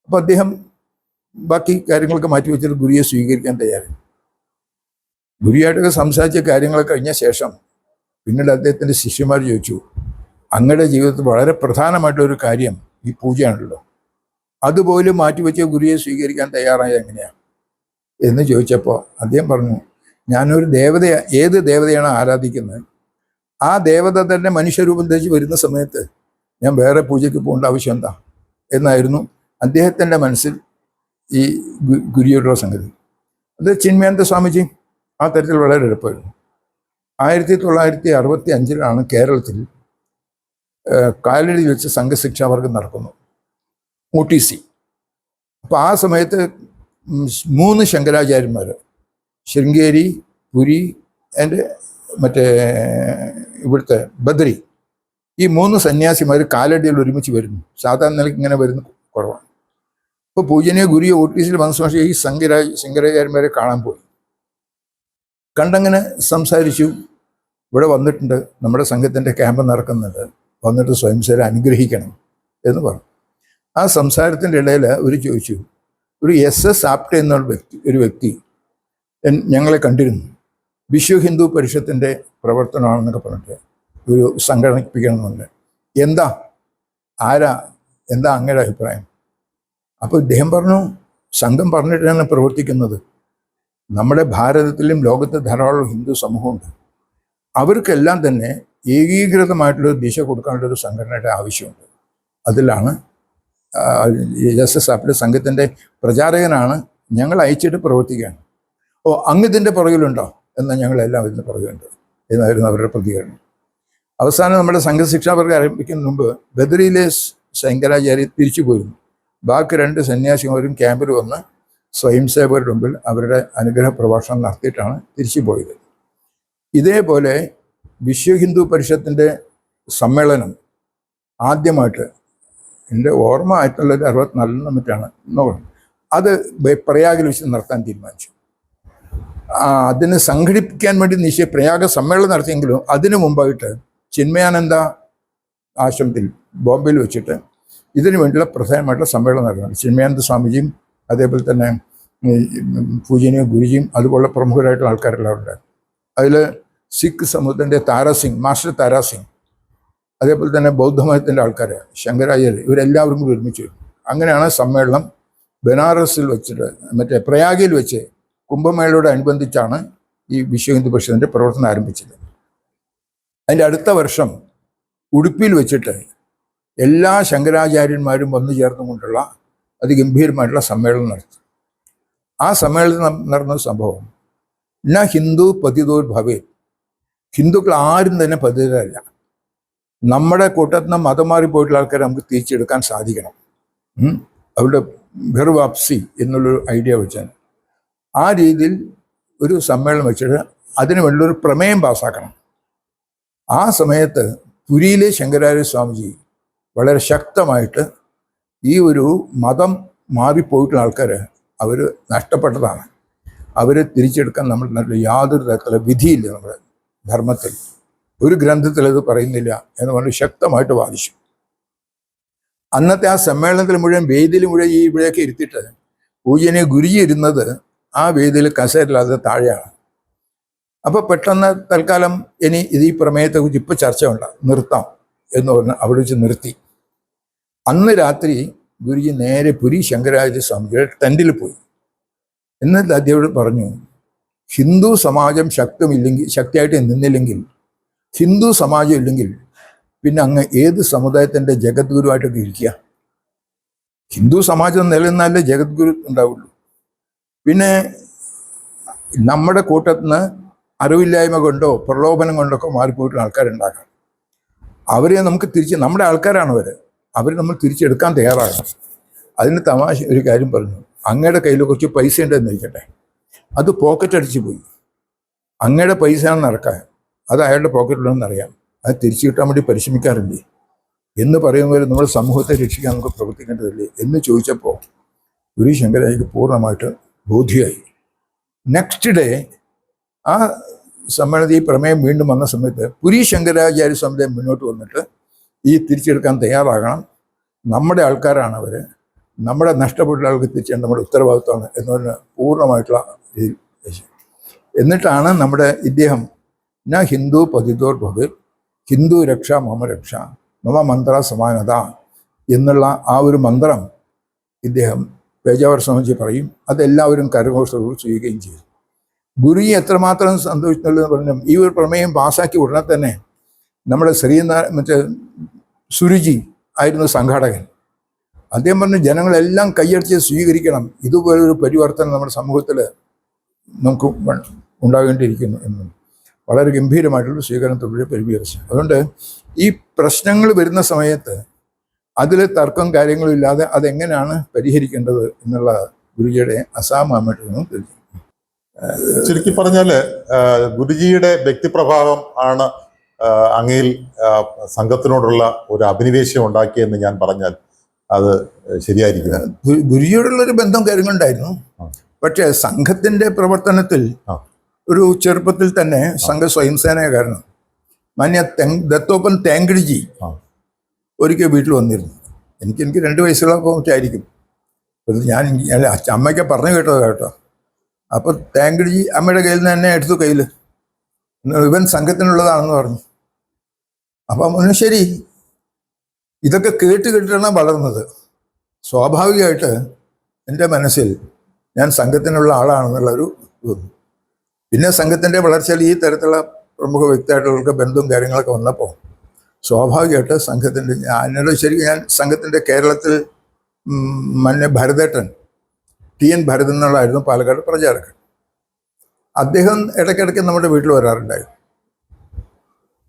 അപ്പോൾ അദ്ദേഹം ബാക്കി കാര്യങ്ങളൊക്കെ മാറ്റി വെച്ചിട്ട് ഗുരുജിയെ സ്വീകരിക്കാൻ തയ്യാറായി. ഗുരുജിയായിട്ടൊക്കെ സംസാരിച്ച കാര്യങ്ങളൊക്കെ കഴിഞ്ഞ ശേഷം പിന്നീട് അദ്ദേഹത്തിൻ്റെ ശിഷ്യന്മാർ ചോദിച്ചു, അങ്ങയുടെ ജീവിതത്തിൽ വളരെ പ്രധാനമായിട്ടൊരു കാര്യം ഈ പൂജയാണല്ലോ, അതുപോലും മാറ്റിവെച്ച് ഗുരുജിയെ സ്വീകരിക്കാൻ തയ്യാറായത് എങ്ങനെയാണ് എന്ന് ചോദിച്ചപ്പോൾ അദ്ദേഹം പറഞ്ഞു, ഞാനൊരു ഏത് ദേവതയാണ് ആരാധിക്കുന്നത്, ആ ദേവത തന്നെ മനുഷ്യരൂപം ധരിച്ച് വരുന്ന സമയത്ത് ഞാൻ വേറെ പൂജയ്ക്ക് പോകേണ്ട ആവശ്യം എന്താ എന്നായിരുന്നു അദ്ദേഹത്തിൻ്റെ മനസ്സിൽ ഈ ഗുരുജിയുടെ സംഗതി. അത് ചിന്മയാനന്ദ സ്വാമിജി ആ തരത്തിൽ വളരെ എളുപ്പമായിരുന്നു. 1965 കേരളത്തിൽ കാലടിയിൽ വെച്ച് സംഘശിക്ഷാവർഗം നടക്കുന്നു, OTC. അപ്പോൾ ആ സമയത്ത് 3 ശങ്കരാചാര്യന്മാർ, ശൃംഗേരി, പുരി ആൻഡ് ഇവിടുത്തെ ബദ്രി, ഈ 3 സന്യാസിമാർ കാലടിയിൽ ഒരുമിച്ച് വരുന്നു. സാധാരണ നിലയ്ക്ക് ഇങ്ങനെ വരുന്ന കുറവാണ്. അപ്പോൾ പൂജനീയ ഗുരുയെ OTCയിൽ വന്ന സമയം ഈ ശങ്കരാചാര്യന്മാരെ കാണാൻ പോയി. കണ്ടങ്ങനെ സംസാരിച്ചു. ഇവിടെ വന്നിട്ടുണ്ട്, നമ്മുടെ സംഘത്തിൻ്റെ ക്യാമ്പ് നടക്കുന്നുണ്ട്, വന്നിട്ട് സ്വയംസേവരെ അനുഗ്രഹിക്കണം എന്ന് പറഞ്ഞു. ആ സംസാരത്തിൻ്റെ ഇടയിൽ അവർ ചോദിച്ചു, ഒരു SS ആപ്റ്റെ എന്നുള്ള ഒരു വ്യക്തി ഞങ്ങളെ കണ്ടിരുന്നു. വിശ്വ ഹിന്ദു പരിഷത്തിൻ്റെ പ്രവർത്തനമാണെന്നൊക്കെ പറഞ്ഞിട്ട് ഒരു സംഘടിപ്പിക്കണമെന്നുണ്ട്. എന്താ അങ്ങയുടെ അഭിപ്രായം? അപ്പോൾ ഇദ്ദേഹം പറഞ്ഞു, സംഘം പറഞ്ഞിട്ടാണ് പ്രവർത്തിക്കുന്നത്. നമ്മുടെ ഭാരതത്തിലും ലോകത്ത് ധാരാളം ഹിന്ദു സമൂഹമുണ്ട്. അവർക്കെല്ലാം തന്നെ ഏകീകൃതമായിട്ടുള്ള ദിശ കൊടുക്കാനുള്ളൊരു സംഘടനയുടെ ആവശ്യമുണ്ട്. അതിലാണ് SS ആപ്റ്റെ സംഘത്തിൻ്റെ പ്രചാരകനാണ്, ഞങ്ങൾ അയച്ചിട്ട് പ്രവർത്തിക്കുകയാണ്. അങ്ങ് ഇതിൻ്റെ പുറകിലുണ്ടോ എന്നാൽ ഞങ്ങളെല്ലാം ഇതിൻ്റെ പുറകിലുണ്ട് എന്നായിരുന്നു അവരുടെ പ്രതികരണം. അവസാനം നമ്മുടെ സംഘശിക്ഷാവർഗം ആരംഭിക്കുന്നതിന് മുമ്പ് ബദറിയിലെ ശങ്കരാചാര്യ തിരിച്ചു പോയിരുന്നു. ബാക്കി 2 സന്യാസിമാരും ക്യാമ്പിൽ വന്ന് സ്വയം സേവകരുടെ മുമ്പിൽ അവരുടെ അനുഗ്രഹ പ്രഭാഷണം നടത്തിയിട്ടാണ് തിരിച്ചു പോയത്. ഇതേപോലെ വിശ്വ ഹിന്ദു പരിഷത്തിൻ്റെ സമ്മേളനം ആദ്യമായിട്ട് എൻ്റെ ഓർമ്മ 1964 മറ്റാണ് അത് പ്രയാഗിൽ വെച്ച് നടത്താൻ തീരുമാനിച്ചു. അതിന് സംഘടിപ്പിക്കാൻ വേണ്ടി പ്രയാഗ സമ്മേളനം നടത്തിയെങ്കിലും അതിനു മുമ്പായിട്ട് ചിന്മയാനന്ദ ആശ്രമത്തിൽ ബോംബെയിൽ വെച്ചിട്ട് ഇതിനു വേണ്ടിയുള്ള പ്രധാനമായിട്ടുള്ള സമ്മേളനം നടക്കണം. ചിന്മയാനന്ദ സ്വാമിജിയും അതേപോലെ തന്നെ പൂജനീയ ഗുരുജിയും അതുപോലുള്ള പ്രമുഖരായിട്ടുള്ള ആൾക്കാരെല്ലാം ഉണ്ട്. അതിൽ സിഖ് സമൂഹത്തിൻ്റെ മാസ്റ്റർ താരാസിംഗ്, അതേപോലെ തന്നെ ബൗദ്ധമതത്തിൻ്റെ ആൾക്കാർ ശങ്കരാചാര്യ, ഇവരെല്ലാവരും കൂടി ഒരുമിച്ച് വരും. അങ്ങനെയാണ് സമ്മേളനം ബനാറസിൽ വെച്ചിട്ട് പ്രയാഗിൽ വെച്ച് കുംഭമേളയോട് അനുബന്ധിച്ചാണ് ഈ വിശ്വ ഹിന്ദു പരിഷത്തിൻ്റെ പ്രവർത്തനം ആരംഭിച്ചത്. അതിൻ്റെ അടുത്ത വർഷം ഉടുപ്പിയിൽ വെച്ചിട്ട് എല്ലാ ശങ്കരാചാര്യന്മാരും വന്നു ചേർന്നുകൊണ്ടുള്ള അതിഗംഭീരമായിട്ടുള്ള സമ്മേളനം നടത്തി. ആ സമ്മേളനം നടന്ന സംഭവം ഹിന്ദു പതിതോർ ഭവേ, ഹിന്ദുക്കൾ ആരും തന്നെ പതിതരല്ല. നമ്മുടെ കൂട്ടത്തിൽ നിന്ന് മതം മാറിപ്പോയിട്ടുള്ള ആൾക്കാരെ നമുക്ക് തിരിച്ചെടുക്കാൻ സാധിക്കണം. അവരുടെ ഘർവാപ്സി എന്നുള്ളൊരു ഐഡിയ വെച്ചാണ് ആ രീതിയിൽ ഒരു സമ്മേളനം വെച്ചിട്ട് അതിനു വേണ്ടിയൊരു പ്രമേയം പാസ്സാക്കണം. ആ സമയത്ത് പുരിയിലെ ശങ്കരാചാര്യ സ്വാമിജി വളരെ ശക്തമായിട്ട് ഈ ഒരു മതം മാറിപ്പോയിട്ടുള്ള ആൾക്കാർ അവർ നഷ്ടപ്പെട്ടതാണ്, അവരെ തിരിച്ചെടുക്കാൻ നമ്മൾ യാതൊരു തരത്തിലുള്ള വിധിയില്ല, നമ്മുടെ ധർമ്മത്തിൽ ഒരു ഗ്രന്ഥത്തിൽ അത് പറയുന്നില്ല എന്ന് പറഞ്ഞ് ശക്തമായിട്ട് വാദിച്ചു. അന്നത്തെ ആ സമ്മേളനത്തിൽ മുഴുവൻ വേദിയിൽ മുഴുവൻ ഇവിടെയൊക്കെ ഇരുത്തിയിട്ട് പൂജനീയ ഗുരുജി ഇരുന്നത് ആ വേദിയിൽ കസേരയില്ലാതെ താഴെയാണ്. അപ്പോൾ പെട്ടെന്ന് തൽക്കാലം ഇനി ഈ പ്രമേയത്തെക്കുറിച്ച് ഇപ്പോൾ ചർച്ച നിർത്താം എന്ന് പറഞ്ഞ് അവിടെ വെച്ച് നിർത്തി. അന്ന് രാത്രി ഗുരുജി നേരെ പുരി ശങ്കരാചാര്യ സ്വാമിജിയുടെ ടെൻറ്റിൽ പോയി. എന്നിട്ട് അദ്ദേഹത്തോട് പറഞ്ഞു, ഹിന്ദു സമാജം ശക്തിയായിട്ട് നിന്നില്ലെങ്കിൽ, ഹിന്ദു സമാജം ഇല്ലെങ്കിൽ പിന്നെ അങ്ങ് ഏത് സമുദായത്തിൻ്റെ ജഗദ്ഗുരുവായിട്ടൊക്കെ ഇരിക്കുക? ഹിന്ദു സമാജം നിലനിന്നാലേ ജഗദ്ഗുരു ഉണ്ടാവുള്ളൂ. പിന്നെ നമ്മുടെ കൂട്ടത്തിൽ നിന്ന് അറിവില്ലായ്മ കൊണ്ടോ പ്രലോഭനം കൊണ്ടൊക്കെ മാറിപ്പോയിട്ടുള്ള ആൾക്കാരുണ്ടാകാം. അവരെ നമുക്ക് നമ്മുടെ ആൾക്കാരാണ് അവരെ നമ്മൾ തിരിച്ചെടുക്കാൻ തയ്യാറാകണം. അതിന് തമാശ ഒരു കാര്യം പറഞ്ഞു, അങ്ങയുടെ കയ്യിൽ കുറച്ച് പൈസ ഉണ്ടെന്ന് ഇരിക്കട്ടെ, അത് പോക്കറ്റ് അടിച്ചു പോയി, അങ്ങയുടെ പൈസയാണെന്ന് നടക്കാൻ, അത് അയാളുടെ പോക്കറ്റിലുണ്ടെന്ന് അറിയാം, അത് തിരിച്ചു കിട്ടാൻ വേണ്ടി പരിശ്രമിക്കാറില്ലേ എന്ന് പറയുമ്പോൾ നമ്മൾ സമൂഹത്തെ രക്ഷിക്കാൻ നമുക്ക് പ്രവർത്തിക്കേണ്ടതില്ലേ എന്ന് ചോദിച്ചപ്പോൾ ഗുരു ശങ്കരാചാര്യക്ക് പൂർണ്ണമായിട്ട് ബോധ്യമായി. നെക്സ്റ്റ് ഡേ ആ സമ്മേളനത്തിൽ ഈ പ്രമേയം വീണ്ടും വന്ന സമയത്ത് പുരി ശങ്കരാചാര്യ സമുദായം മുന്നോട്ട് വന്നിട്ട് ഈ തിരിച്ചെടുക്കാൻ തയ്യാറാകണം, നമ്മുടെ ആൾക്കാരാണ് അവർ, നമ്മുടെ നഷ്ടപ്പെട്ട ആൾക്ക് തിരിച്ചെടുക്കാൻ നമ്മുടെ ഉത്തരവാദിത്വമാണ് എന്ന് പറഞ്ഞ പൂർണ്ണമായിട്ടുള്ള ഇതിൽ. എന്നിട്ടാണ് നമ്മുടെ ഇദ്ദേഹം ഹിന്ദു പതിതോർ ഭഗത് ഹിന്ദു രക്ഷ മമ രക്ഷ മമ മന്ത്ര സമാനത എന്നുള്ള ആ ഒരു മന്ത്രം ഇദ്ദേഹം പേജാവർ സ്വാമിജി പറയും. അതെല്ലാവരും കരഘോഷത്തോട് ചെയ്യുകയും ചെയ്തു. ഗുരുജി എത്രമാത്രം സന്തോഷിച്ചുള്ളതെന്ന് പറഞ്ഞാൽ ഈ ഒരു പ്രമേയം പാസ്സാക്കി ഉടനെ തന്നെ നമ്മുടെ സുരുചി ആയിരുന്നു സംഘാടകൻ. അദ്ദേഹം പറഞ്ഞു, ജനങ്ങളെല്ലാം കൈയടിച്ച് സ്വീകരിക്കണം, ഇതുപോലൊരു പരിവർത്തനം നമ്മുടെ സമൂഹത്തിൽ നമുക്ക് ഉണ്ടാകേണ്ടിയിരിക്കുന്നു എന്ന് വളരെ ഗംഭീരമായിട്ടുള്ള സ്വീകരണത്തോടെ പരിവീകരിച്ചു. അതുകൊണ്ട് ഈ പ്രശ്നങ്ങൾ വരുന്ന സമയത്ത് അതിൽ തർക്കം കാര്യങ്ങളും ഇല്ലാതെ അതെങ്ങനെയാണ് പരിഹരിക്കേണ്ടത് എന്നുള്ള ഗുരുജിയുടെ അസാമാന്യമായിട്ട് തെളിഞ്ഞു. ചുരുക്കി പറഞ്ഞാൽ ഗുരുജിയുടെ വ്യക്തിപ്രഭാവം ആണ് അങ്ങയിൽ സംഘത്തിനോടുള്ള ഒരു അഭിനിവേശം ഉണ്ടാക്കിയെന്ന് ഞാൻ പറഞ്ഞാൽ അത് ശരിയായിരിക്കും. ഗുരുജിയോടുള്ളൊരു ബന്ധം കാര്യങ്ങളുണ്ടായിരുന്നു. പക്ഷേ സംഘത്തിൻ്റെ പ്രവർത്തനത്തിൽ ഒരു ചെറുപ്പത്തിൽ തന്നെ സംഘ സ്വയംസേനകാരനും മാന്യ ദത്തോപ്പൻ തേങ്കടിജി ഒരിക്കൽ വീട്ടിൽ വന്നിരുന്നു. എനിക്ക് 2 വയസ്സുള്ള മറ്റായിരിക്കും. ഞാൻ അല്ല അമ്മയ്ക്ക് പറഞ്ഞു കേട്ടത് കേട്ടോ. അപ്പോൾ തേങ്കടി അമ്മയുടെ കയ്യിൽ നിന്ന് തന്നെ എടുത്തു കയ്യിൽ, ഇവൻ സംഘത്തിനുള്ളതാണെന്ന് പറഞ്ഞു. അപ്പം ഒന്ന് ശരി, ഇതൊക്കെ കേട്ടിട്ടാണ് വളർന്നത്. സ്വാഭാവികമായിട്ട് എൻ്റെ മനസ്സിൽ ഞാൻ സംഘത്തിനുള്ള ആളാണെന്നുള്ളൊരു തോന്നി. പിന്നെ സംഘത്തിൻ്റെ വളർച്ചയിൽ ഈ തരത്തിലുള്ള പ്രമുഖ വ്യക്തിയായിട്ടുള്ള ബന്ധവും കാര്യങ്ങളൊക്കെ വന്നപ്പോൾ സ്വാഭാവികമായിട്ട് സംഘത്തിൻ്റെ എന്നോട് ശരിക്കും ഞാൻ സംഘത്തിൻ്റെ കേരളത്തിൽ ഭരതേട്ടൻ TN ഭരതൻ എന്നുള്ളതായിരുന്നു പാലക്കാട് പ്രചാരകൻ. അദ്ദേഹം ഇടയ്ക്കിടയ്ക്ക് നമ്മുടെ വീട്ടിൽ വരാറുണ്ടായിരുന്നു.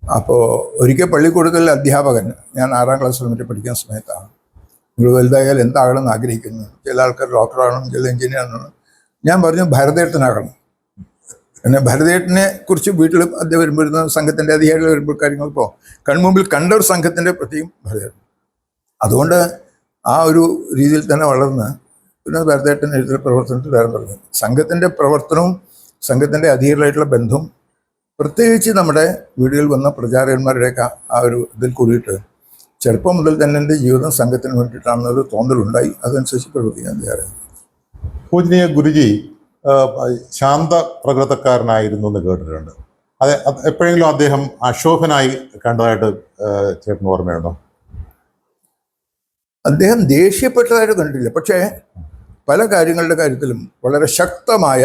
അപ്പോൾ ഒരിക്കൽ പള്ളിക്കൂടത്തിൽ അധ്യാപകൻ, ഞാൻ 6ാം ക്ലാസ്സിൽ മറ്റേ പഠിക്കുന്ന സമയത്താണ്, നിങ്ങൾ വലുതായാൽ എന്താകണമെന്ന് ആഗ്രഹിക്കുന്നു? ചില ആൾക്കാർ ഡോക്ടറാകണം, ചില എഞ്ചിനീയർ ആകണം. ഞാൻ പറഞ്ഞു ഭരതേട്ടനാകണം. പിന്നെ ഭരതേട്ടനെ കുറിച്ച് വീട്ടിലും അദ്ദേഹം വരുമ്പോഴുന്ന സംഘത്തിൻ്റെ അധികാരികൾ വരുമ്പോൾ കാര്യങ്ങളിപ്പോൾ കൺമുമ്പിൽ കണ്ട ഒരു സംഘത്തിൻ്റെ പ്രത്യേകം ഭരതേട്ടൻ. അതുകൊണ്ട് ആ ഒരു രീതിയിൽ തന്നെ വളർന്ന് പിന്നെ ഭരതേട്ടൻ എഴുത്തുള്ള പ്രവർത്തനത്തിൽ വരാൻ തുടങ്ങി. സംഘത്തിൻ്റെ പ്രവർത്തനവും സംഘത്തിൻ്റെ അധികാരികളായിട്ടുള്ള ബന്ധവും പ്രത്യേകിച്ച് നമ്മുടെ വീടുകളിൽ വന്ന പ്രചാരകന്മാരുടെയൊക്കെ ആ ഒരു ഇതിൽ കൂടിയിട്ട് ചെറുപ്പം മുതൽ തന്നെ എൻ്റെ ജീവിതം സംഘത്തിന് വേണ്ടിയിട്ടാണെന്നൊരു തോന്നലുണ്ടായി. അതനുസരിച്ച് പ്രവർത്തിക്കാൻ തയ്യാറായി. പൂജനീയ ഗുരുജി ശാന്ത പ്രകൃതക്കാരനായിരുന്നു എന്ന് കേട്ടിട്ടുണ്ട്. എപ്പോഴെങ്കിലും അദ്ദേഹം അശോഭനായി കണ്ടതായിട്ട് ചേട്ടന് ഓർമ്മയുണ്ടോ? അദ്ദേഹം ദേഷ്യപ്പെട്ടതായിട്ട് കണ്ടിട്ടില്ല. പക്ഷേ പല കാര്യങ്ങളുടെ കാര്യത്തിലും വളരെ ശക്തമായ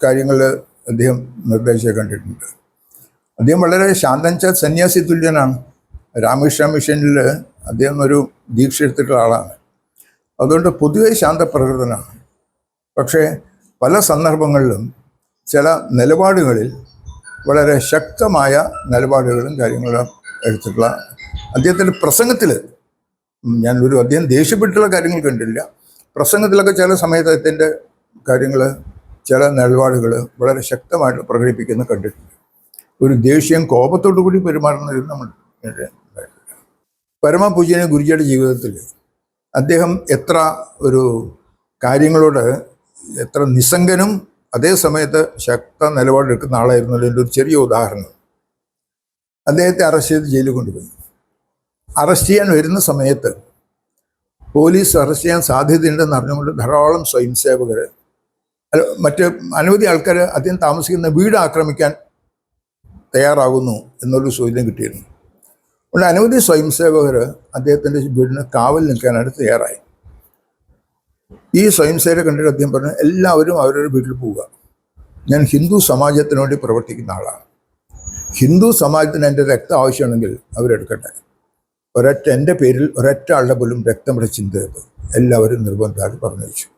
കാര്യങ്ങൾ അദ്ദേഹം നിർദ്ദേശിച്ച് കണ്ടിട്ടുണ്ട്. അദ്ദേഹം വളരെ ശാന്തൻച സന്യാസി തുല്യനാണ്. രാമകൃഷ്ണ മിഷനിൽ അദ്ദേഹം ഒരു ദീക്ഷ എടുത്തിട്ടുള്ള ആളാണ്. അതുകൊണ്ട് പൊതുവെ ശാന്തപ്രകൃതനാണ്. പക്ഷേ പല സന്ദർഭങ്ങളിലും ചില നിലപാടുകളിൽ വളരെ ശക്തമായ നിലപാടുകളും കാര്യങ്ങളും എടുത്തിട്ടുള്ള അദ്ദേഹത്തിൻ്റെ പ്രസംഗത്തിൽ അദ്ദേഹം ദേഷ്യപ്പെട്ടുള്ള കാര്യങ്ങൾ കണ്ടില്ല. പ്രസംഗത്തിലൊക്കെ ചില സമയത്ത് അദ്ദേഹത്തിൻ്റെ കാര്യങ്ങൾ, ചില നിലപാടുകൾ വളരെ ശക്തമായിട്ട് പ്രകടിപ്പിക്കുന്ന കണ്ടിട്ടുണ്ട്. ഒരു ദേഷ്യം കോപത്തോടു കൂടി പെരുമാറുന്നത് നമ്മൾ പരമപൂജ്യനീയ ഗുരുജിയുടെ ജീവിതത്തിൽ അദ്ദേഹം എത്ര ഒരു കാര്യങ്ങളോട് എത്ര നിസ്സംഗനും അതേ സമയത്ത് ശക്ത നിലപാടെടുക്കുന്ന ആളായിരുന്നല്ലോ. എൻ്റെ ഒരു ചെറിയ ഉദാഹരണം, അദ്ദേഹത്തെ അറസ്റ്റ് ചെയ്ത് ജയിലിൽ കൊണ്ടുപോയി. അറസ്റ്റ് ചെയ്യാൻ വരുന്ന സമയത്ത് പോലീസ് അറസ്റ്റ് ചെയ്യാൻ സാധ്യതയുണ്ടെന്ന് അറിഞ്ഞുകൊണ്ട് ധാരാളം സ്വയം സേവകർ, മറ്റ് അനവധി ആൾക്കാർ അദ്ദേഹം താമസിക്കുന്ന വീട് ആക്രമിക്കാൻ തയ്യാറാകുന്നു എന്നൊരു സൂചന കിട്ടിയിരുന്നു. അതുകൊണ്ട് അനവധി സ്വയം സേവകർ അദ്ദേഹത്തിൻ്റെ വീടിന് കാവൽ നിൽക്കാനായിട്ട് തയ്യാറായി. ഈ സ്വയം സേവകരെ കണ്ടിട്ട് അദ്ദേഹം പറഞ്ഞു, എല്ലാവരും അവരവരുടെ വീട്ടിൽ പോവുക, ഞാൻ ഹിന്ദു സമാജത്തിന് വേണ്ടി പ്രവർത്തിക്കുന്ന ആളാണ്, ഹിന്ദു സമാജത്തിന് എൻ്റെ രക്തം ആവശ്യമാണെങ്കിൽ അവരെടുക്കട്ടെ, എൻ്റെ പേരിൽ ഒരൊറ്റ ആളുടെ പോലും രക്തം ഇവിടെ ചിന്തരുത്, എല്ലാവരും നിർബന്ധമായിട്ട് പറഞ്ഞു വെച്ചു.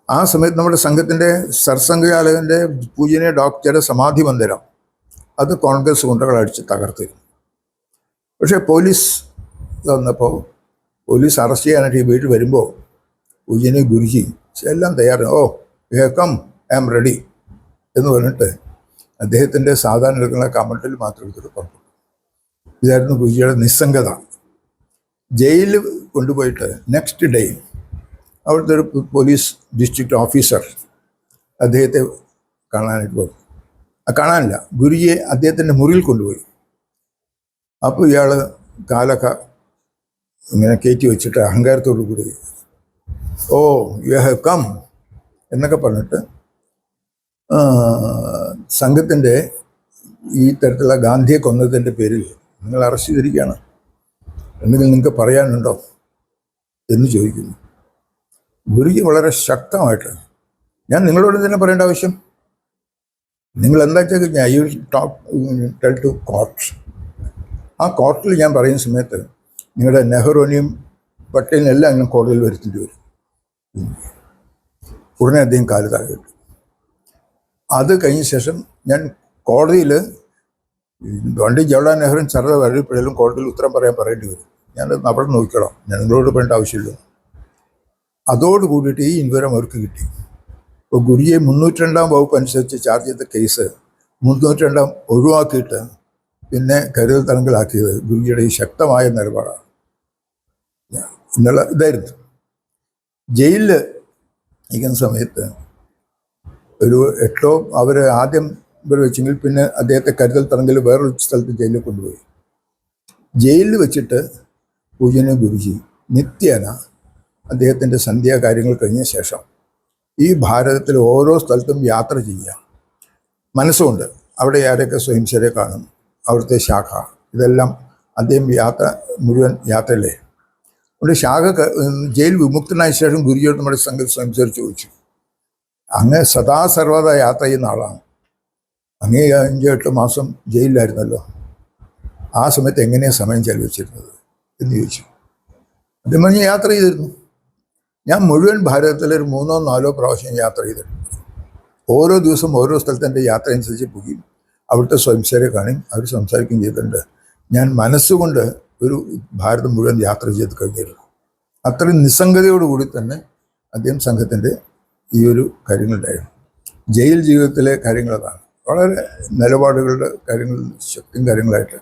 ആ സമയത്ത് നമ്മുടെ സംഘത്തിൻ്റെ സർസംഘചാലകൻ്റെ പൂജനീയ ഡോക്ടറുടെ സമാധി മന്ദിരം അത് കോൺഗ്രസ് ഗുണ്ടകൾ അടിച്ച് തകർത്തിരുന്നു. പക്ഷേ പോലീസ് വന്നപ്പോൾ, പോലീസ് അറസ്റ്റ് ചെയ്യാനായിട്ട് ഈ വീട്ടിൽ വരുമ്പോൾ പൂജനീയ ഗുരുജി എല്ലാം തയ്യാറാണ്. ഓ കം, ഐ ആം റെഡി എന്ന് പറഞ്ഞിട്ട് അദ്ദേഹത്തിൻ്റെ സാധാരണ എടുക്കുന്ന കമൻറ്റിൽ മാത്രം എടുത്തിട്ട് പുറപ്പെട്ടു. ഇതായിരുന്നു ഗുരുജിയുടെ നിസ്സംഗത. ജയിലിൽ കൊണ്ടുപോയിട്ട് നെക്സ്റ്റ് ഡേ അവിടുത്തെ ഒരു പോലീസ് ഡിസ്ട്രിക്ട് ഓഫീസർ അദ്ദേഹത്തെ കാണാനായിട്ട് പോകും. കാണാനില്ല, ഗുരുജിയെ അദ്ദേഹത്തിൻ്റെ മുറിയിൽ കൊണ്ടുപോയി. അപ്പോൾ ഇയാൾ കാലൊക്കെ ഇങ്ങനെ കയറ്റി വെച്ചിട്ട് അഹങ്കാരത്തോടു കൂടി ഓ യു ഹാവ് കം എന്നൊക്കെ പറഞ്ഞിട്ട് സംഘത്തിൻ്റെ ഈ തരത്തിലുള്ള ഗാന്ധിയെ കൊന്നതിൻ്റെ പേരിൽ നിങ്ങൾ അറസ്റ്റ് ചെയ്തിരിക്കുകയാണ്, എന്തെങ്കിലും നിങ്ങൾക്ക് പറയാനുണ്ടോ എന്ന് ചോദിക്കുന്നു. ഗുരുജി വളരെ ശക്തമായിട്ട്, ഞാൻ നിങ്ങളോട് തന്നെ പറയേണ്ട ആവശ്യം, നിങ്ങൾ എന്താ വെച്ചാൽ I will tell to court. ആ കോർട്ടിൽ ഞാൻ പറയുന്ന സമയത്ത് നിങ്ങളുടെ നെഹ്റുവിനെയും പട്ടേലിനെല്ലാം അങ്ങനെ കോടതിയിൽ വരുത്തേണ്ടി വരും. ഉടനെ അദ്ദേഹം കാല് താഴെയിട്ടു. അത് കഴിഞ്ഞ ശേഷം ഞാൻ കോടതിയിൽ പണ്ഡിറ്റ് ജവഹർലാൽ നെഹ്റുവും സർദാർ വല്ലഭായ് കോടതിയിൽ ഉത്തരം പറയേണ്ടി വരും. ഞാനത് അവിടെ നോക്കിക്കോളാം, ഞാൻ നിങ്ങളോട് പറയേണ്ട ആവശ്യമില്ല. അതോട് കൂടിയിട്ട് ഈ വിവരം അവർക്ക് കിട്ടി. ഇപ്പോൾ ഗുരുജിയെ 302 വകുപ്പ് അനുസരിച്ച് ചാർജ് ചെയ്ത കേസ് 302 ഒഴിവാക്കിയിട്ട് പിന്നെ കരുതൽ തടങ്കലാക്കിയത് ഗുരുജിയുടെ ഈ ശക്തമായ നിലപാടാണ്. എന്നുള്ള ഇതായിരുന്നു. ജയിലിൽ ഇരിക്കുന്ന സമയത്ത് ഒരു 8 അവർ ആദ്യം ഇവർ വെച്ചെങ്കിൽ പിന്നെ അദ്ദേഹത്തെ കരുതൽ തടങ്കൽ വേറൊരു സ്ഥലത്ത് ജയിലിൽ കൊണ്ടുപോയി. ജയിലിൽ വെച്ചിട്ട് പൂജനീയ ഗുരുജി നിത്യേന അദ്ദേഹത്തിൻ്റെ സന്ധ്യാകാര്യങ്ങൾ കഴിഞ്ഞ ശേഷം ഈ ഭാരതത്തിൽ ഓരോ സ്ഥലത്തും യാത്ര ചെയ്യുക മനസ്സുകൊണ്ട്. അവിടെ ആരൊക്കെ സ്വയംസേവരെ കാണും, അവിടുത്തെ ശാഖ, ഇതെല്ലാം അദ്ദേഹം മുഴുവൻ യാത്രയിലേ. അവിടെ ശാഖ ജയിൽ വിമുക്തനായ ശേഷം ഗുരുജിയോട് നമ്മുടെ സംഘ സ്വയംസേവർ ചോദിച്ചു, അങ്ങ് സദാസർവ്വത യാത്ര ചെയ്യുന്ന ആളാണ്, അങ്ങേ 5-8 മാസം ജയിലിലായിരുന്നല്ലോ, ആ സമയത്ത് എങ്ങനെയാണ് സമയം ചെലവഴിച്ചിരുന്നത് എന്ന് ചോദിച്ചു. അദ്ദേഹം പറഞ്ഞ് യാത്ര ചെയ്തിരുന്നു. ഞാൻ മുഴുവൻ ഭാരതത്തിൽ ഒരു 3-4 പ്രാവശ്യം യാത്ര ചെയ്തിട്ടുണ്ട്. ഓരോ ദിവസം ഓരോ സ്ഥലത്ത് എൻ്റെ യാത്ര അനുസരിച്ച് പോകുകയും അവിടുത്തെ സ്വയംസേവരെ കാണുകയും അവർ സംസാരിക്കുകയും ചെയ്തിട്ടുണ്ട്. ഞാൻ മനസ്സുകൊണ്ട് ഒരു ഭാരതം മുഴുവൻ യാത്ര ചെയ്ത് കഴിഞ്ഞിരുന്നു. അത്രയും നിസ്സംഗതയോടുകൂടി തന്നെ അദ്ദേഹം സംഘത്തിൻ്റെ ഈ ഒരു കാര്യങ്ങളുണ്ടായിരുന്നു. ജയിൽ ജീവിതത്തിലെ കാര്യങ്ങളതാണ് വളരെ നിലപാടുകളുടെ കാര്യങ്ങൾ, ശക്തിയും കാര്യങ്ങളായിട്ട്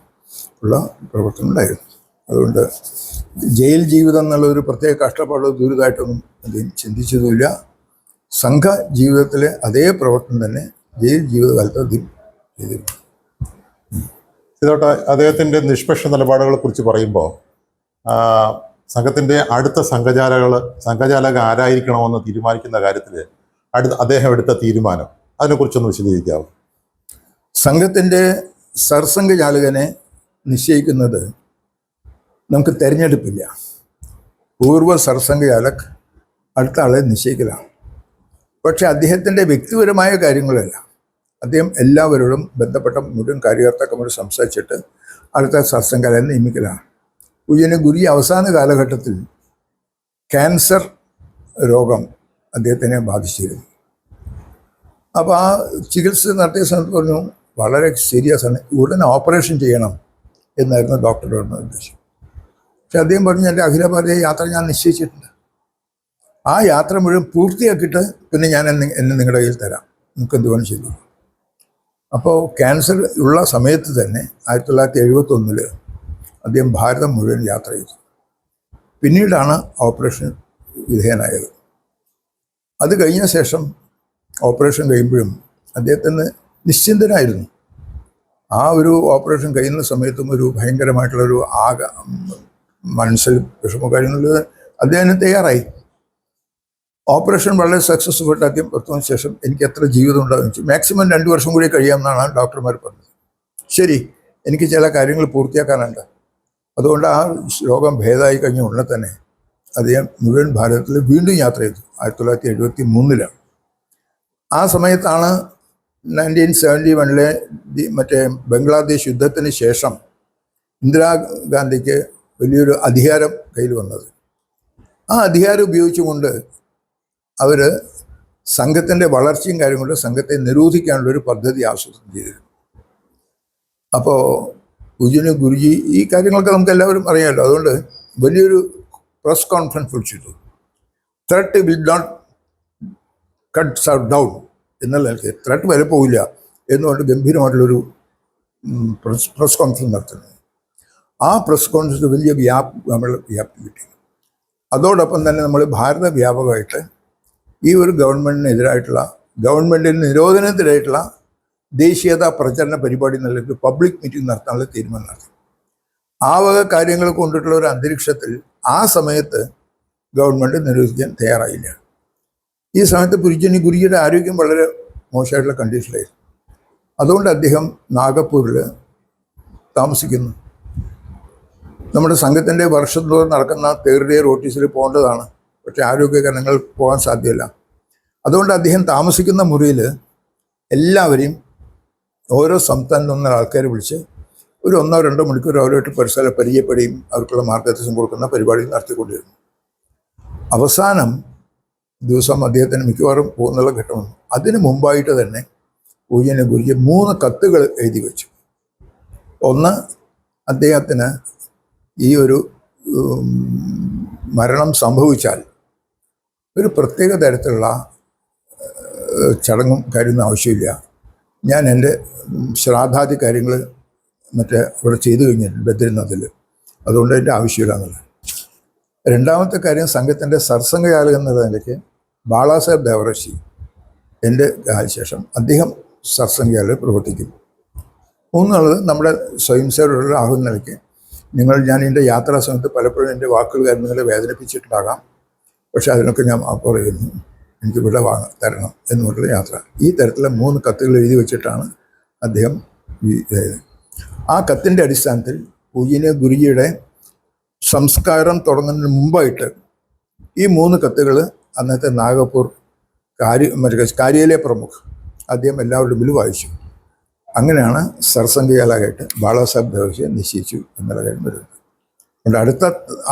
ഉള്ള പ്രവർത്തനമുണ്ടായിരുന്നു. അതുകൊണ്ട് ജയിൽ ജീവിതം എന്നുള്ള ഒരു പ്രത്യേക കഷ്ടപ്പാടോ ദുരിതമായിട്ടൊന്നും അദ്ദേഹം ചിന്തിച്ചതുമില്ല. സംഘ ജീവിതത്തിലെ അതേ പ്രവർത്തനം തന്നെ ജയിൽ ജീവിതകാലത്ത് അദ്ദേഹം ചെയ്തിരുന്നു. ഇതോട്ടെ അദ്ദേഹത്തിൻ്റെ നിഷ്പക്ഷ നിലപാടുകളെ കുറിച്ച് പറയുമ്പോൾ സംഘത്തിൻ്റെ അടുത്ത സംഘചാലക ആരായിരിക്കണമെന്ന് തീരുമാനിക്കുന്ന കാര്യത്തിൽ അദ്ദേഹം എടുത്ത തീരുമാനം, അതിനെക്കുറിച്ചൊന്ന് വിശദീകരിക്കാവും. സംഘത്തിൻ്റെ സർസംഘചാലകനെ നിശ്ചയിക്കുന്നത് നമുക്ക് തിരഞ്ഞെടുപ്പില്ല. പൂർവ്വ സർസംഘചാലക് അടുത്ത ആളെ നിശ്ചയിക്കലാണ്. പക്ഷെ അദ്ദേഹത്തിൻ്റെ വ്യക്തിപരമായ കാര്യങ്ങളല്ല, അദ്ദേഹം എല്ലാവരോടും ബന്ധപ്പെട്ട മുഴുവൻ കാര്യകർത്താക്കളോട് സംസാരിച്ചിട്ട് അടുത്ത സർസംഘചാലകനെ നിയമിക്കലാണ്. പൂജ്യന് ഗുരുജി അവസാന കാലഘട്ടത്തിൽ ക്യാൻസർ രോഗം അദ്ദേഹത്തിനെ ബാധിച്ചിരുന്നു. അപ്പോൾ ആ ചികിത്സ നടത്തിയ സമയത്ത് പറഞ്ഞു വളരെ സീരിയസ് ആണ്, ഉടനെ ഓപ്പറേഷൻ ചെയ്യണം എന്നായിരുന്നു ഡോക്ടറുടെ നിർദ്ദേശം. പക്ഷെ അദ്ദേഹം പറഞ്ഞു എൻ്റെ അഖില ഭാരതീയ യാത്ര ഞാൻ നിശ്ചയിച്ചിട്ടുണ്ട്, ആ യാത്ര മുഴുവൻ പൂർത്തിയാക്കിയിട്ട് പിന്നെ ഞാൻ എന്നെ നിങ്ങളുടെ കയ്യിൽ തരാം, നിങ്ങൾക്ക് എന്ത് വേണം ചെയ്തു. അപ്പോൾ ക്യാൻസർ ഉള്ള സമയത്ത് തന്നെ 1971 അദ്ദേഹം ഭാരതം മുഴുവൻ യാത്ര ചെയ്തു. പിന്നീടാണ് ഓപ്പറേഷൻ വിധേയനായത്. അത് കഴിഞ്ഞ ശേഷം ഓപ്പറേഷൻ കഴിയുമ്പോഴും അദ്ദേഹത്തിന് നിശ്ചിന്തനായിരുന്നു. ആ ഒരു ഓപ്പറേഷൻ കഴിയുന്ന സമയത്തും ഒരു ഭയങ്കരമായിട്ടുള്ളൊരു മനസ്സിൽ വിഷമ കാര്യങ്ങളിൽ അദ്ദേഹത്തിന് തയ്യാറായി. ഓപ്പറേഷൻ വളരെ സക്സസ്ഫുൾ ആദ്യം പുറത്തുവന്ന ശേഷം എനിക്ക് എത്ര ജീവിതം ഉണ്ടാകും വെച്ചു, മാക്സിമം 2 വർഷം കൂടി കഴിയാമെന്നാണ് ഡോക്ടർമാർ പറഞ്ഞത്. ശരി, എനിക്ക് ചില കാര്യങ്ങൾ പൂർത്തിയാക്കാനുണ്ട്. അതുകൊണ്ട് ആ രോഗം ഭേദമായി കഴിഞ്ഞ ഉടനെ തന്നെ അദ്ദേഹം മുഴുവൻ ഭാരതത്തിൽ വീണ്ടും യാത്ര ചെയ്തു. 1973 ആ സമയത്താണ് 1971 മറ്റേ ബംഗ്ലാദേശ് യുദ്ധത്തിന് ശേഷം ഇന്ദിരാഗാന്ധിക്ക് വലിയൊരു അധികാരം കയ്യിൽ വന്നത്. ആ അധികാരം ഉപയോഗിച്ചുകൊണ്ട് അവർ സംഘത്തിൻ്റെ വളർച്ചയും കാര്യം കൊണ്ട് സംഘത്തെ നിരോധിക്കാനുള്ളൊരു പദ്ധതി ആസൂത്രണം ചെയ്തിരുന്നു. അപ്പോൾ പൂജ്യന് ഗുരുജി ഈ കാര്യങ്ങളൊക്കെ നമുക്ക് എല്ലാവരും അറിയാമല്ലോ. അതുകൊണ്ട് വലിയൊരു പ്രസ് കോൺഫറൻസ് വിളിച്ചിട്ടു. Threat will not cuts down എന്നുള്ള ത്രെട്ട് വരെ പോവില്ല എന്നുകൊണ്ട് ഗംഭീരമായിട്ടുള്ളൊരു പ്രസ് കോൺഫറൻസ് നടത്തുന്നത്. ആ പ്രസ് കോൺഫറൻസ് വലിയ വ്യാപ്തി കിട്ടി. അതോടൊപ്പം തന്നെ നമ്മൾ ഭാരത വ്യാപകമായിട്ട് ഈ ഒരു ഗവൺമെൻറ്റിന് നിരോധനത്തിനായിട്ടുള്ള ദേശീയതാ പ്രചരണ പരിപാടി എന്നുള്ളൊരു പബ്ലിക് മീറ്റിംഗ് നടത്താനുള്ള തീരുമാനം നടത്തി. ആ വക കാര്യങ്ങൾ കൊണ്ടിട്ടുള്ള ഒരു അന്തരീക്ഷത്തിൽ ആ സമയത്ത് ഗവൺമെൻറ് നിരോധിക്കാൻ തയ്യാറായില്ല. ഈ സമയത്ത് ഗുരുജിയുടെ ആരോഗ്യം വളരെ മോശമായിട്ടുള്ള കണ്ടീഷനിലായിരുന്നു. അതുകൊണ്ട് അദ്ദേഹം നാഗപ്പൂരിൽ താമസിക്കുന്നു. നമ്മുടെ സംഘത്തിൻ്റെ വർഷത്തോളം നടക്കുന്ന തേർഡ് ഇയർ ഓട്ടീസിൽ പോകേണ്ടതാണ്, പക്ഷേ ആരോഗ്യ കാരണങ്ങൾ പോകാൻ സാധ്യമല്ല. അതുകൊണ്ട് അദ്ദേഹം താമസിക്കുന്ന മുറിയിൽ എല്ലാവരെയും ഓരോ സംസ്ഥാനത്ത് നിന്ന ആൾക്കാരെ വിളിച്ച് ഒരു 1-2 മണിക്കൂർ അവരുമായിട്ട് പരസ്പരം പരിചയപ്പെടുകയും അവർക്കുള്ള മാർഗദർശനം കൊടുക്കുന്ന പരിപാടി നടത്തിക്കൊണ്ടിരുന്നു. അവസാനം ദിവസം അദ്ദേഹത്തിന് മിക്കവാറും പോകുന്നുള്ള ഘട്ടം വന്നു. അതിന് മുമ്പായിട്ട് തന്നെ പൂജ്യനെ ഗുരുജി 3 കത്തുകൾ എഴുതി വെച്ചു. ഒന്ന്, അദ്ദേഹത്തിന് ഈ ഒരു മരണം സംഭവിച്ചാൽ ഒരു പ്രത്യേക തരത്തിലുള്ള ചടങ്ങും കാര്യമൊന്നും ആവശ്യമില്ല, ഞാൻ എൻ്റെ ശ്രാദ്ധാദി കാര്യങ്ങൾ ഇവിടെ ചെയ്തു കഴിഞ്ഞിട്ടുണ്ട് ബദ്രിനാഥിൽ, അതുകൊണ്ട് എൻ്റെ ആവശ്യമില്ല എന്നുള്ളത്. രണ്ടാമത്തെ കാര്യം, സംഘത്തിൻ്റെ സർസംഘചാലകൻ എന്നുള്ള നിലയ്ക്ക് ബാളാസാഹേബ് ദേവറഷി എൻ്റെ ശേഷം അദ്ദേഹം സർസംഘചാലകർ പ്രവർത്തിക്കും. മൂന്നുള്ളത് നമ്മുടെ സ്വയംസേവരുടെ ആകുന്ന നിലയ്ക്ക് ഞാൻ എൻ്റെ യാത്രാ സമയത്ത് പലപ്പോഴും എൻ്റെ വാക്കുകൾ നിങ്ങളെ വേദനിപ്പിച്ചിട്ടുണ്ടാകാം. പക്ഷെ അതിനൊക്കെ ഞാൻ പറയുന്നു, എനിക്ക് വിട തരണം എന്നുള്ളൊരു യാത്ര. ഈ തരത്തിലെ 3 കത്തുകൾ എഴുതി വെച്ചിട്ടാണ് അദ്ദേഹം ആ കത്തിൻ്റെ അടിസ്ഥാനത്തിൽ പൂജനീയ ഗുരുജിയുടെ സംസ്കാരം തുടങ്ങുന്നതിന് മുമ്പായിട്ട് ഈ 3 കത്തുകൾ അന്നത്തെ നാഗപ്പൂർ കാര്യയിലെ പ്രമുഖ അദ്ദേഹം എല്ലാവരുടെ മുമ്പിൽ വായിച്ചു. അങ്ങനെയാണ് സർസംഘചാലകമായിട്ട് ബാളാസാഹബ് ദേവസിയെ നിശ്ചയിച്ചു എന്നുള്ള കാര്യം വരുന്നത്. അതുകൊണ്ട് അടുത്ത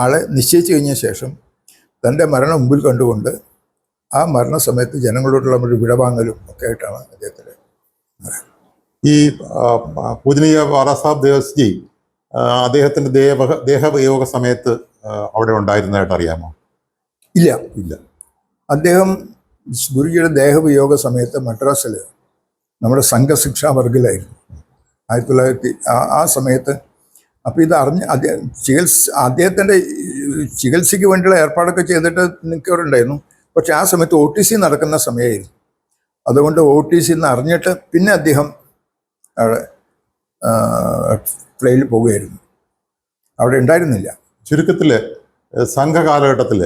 ആളെ നിശ്ചയിച്ചു കഴിഞ്ഞ ശേഷം തൻ്റെ മരണം മുമ്പിൽ കണ്ടുകൊണ്ട് ആ മരണസമയത്ത് ജനങ്ങളോടുള്ള ഒരു വിടവാങ്ങലും ഒക്കെ ആയിട്ടാണ് അദ്ദേഹത്തിൻ്റെ. ഈ പൂജനീയ ബാലാസാഹബ് ദേവസ്ജി അദ്ദേഹത്തിൻ്റെ ദേഹവിയോഗ സമയത്ത് അവിടെ ഉണ്ടായിരുന്നതായിട്ട് അറിയാമോ? ഇല്ല. അദ്ദേഹം ഗുരുജിയുടെ ദേഹവിയോഗ സമയത്ത് മദ്രാസിൽ നമ്മുടെ സംഘശിക്ഷാ വർഗിലായിരുന്നു 1900 ആ സമയത്ത്. അപ്പോൾ ഇത് അറിഞ്ഞ് അദ്ദേഹത്തിൻ്റെ ചികിത്സയ്ക്ക് വേണ്ടിയുള്ള ഏർപ്പാടൊക്കെ ചെയ്തിട്ട് നിൽക്കാറുണ്ടായിരുന്നു. പക്ഷെ ആ സമയത്ത് OTC നടക്കുന്ന സമയമായിരുന്നു. അതുകൊണ്ട് OTC എന്ന് അറിഞ്ഞിട്ട് പിന്നെ അദ്ദേഹം അവിടെ ഫ്ലൈറ്റിൽ പോവുകയായിരുന്നു, അവിടെ ഉണ്ടായിരുന്നില്ല. ചുരുക്കത്തിൽ സംഘകാലഘട്ടത്തിൽ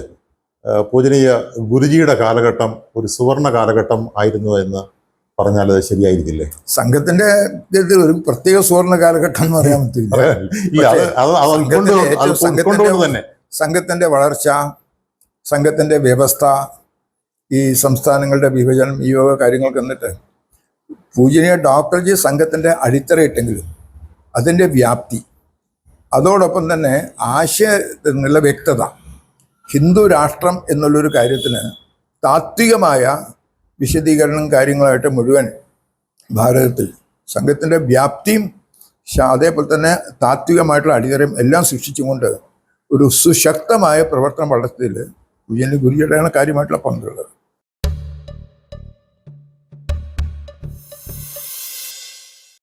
പൂജനീയ ഗുരുജിയുടെ കാലഘട്ടം ഒരു സുവർണ കാലഘട്ടം ആയിരുന്നു എന്ന് പറഞ്ഞാൽ അത് ശരിയായിരിക്കില്ലേ? സംഘത്തിന്റെ ഒരു പ്രത്യേക സുവർണ കാലഘട്ടം എന്ന് പറയാൻ പറ്റില്ല. സംഘത്തിന്റെ വളർച്ച, സംഘത്തിന്റെ വ്യവസ്ഥ, ഈ സംസ്ഥാനങ്ങളുടെ വിഭജനം, ഈ വക കാര്യങ്ങൾക്ക് എന്നിട്ട് പൂജനീയ ഡോക്ടർജി സംഘത്തിന്റെ അടിത്തറയിട്ടെങ്കിലും അതിൻ്റെ വ്യാപ്തി, അതോടൊപ്പം തന്നെ ആശയത്തിനുള്ള വ്യക്തത, ഹിന്ദു രാഷ്ട്രം എന്നുള്ളൊരു കാര്യത്തിന് താത്വികമായ വിശദീകരണം കാര്യങ്ങളായിട്ട് മുഴുവൻ ഭാരതത്തിൽ സംഘത്തിൻ്റെ വ്യാപ്തിയും അതേപോലെ തന്നെ താത്വികമായിട്ടുള്ള അടിത്തറയും എല്ലാം സൃഷ്ടിച്ചുകൊണ്ട് ഒരു സുശക്തമായ പ്രവർത്തനം വളർത്തിയതിൽ പൂജനീയ ഗുരുജിയുടെയാണ് കാര്യമായിട്ടുള്ള പങ്കുള്ളത്.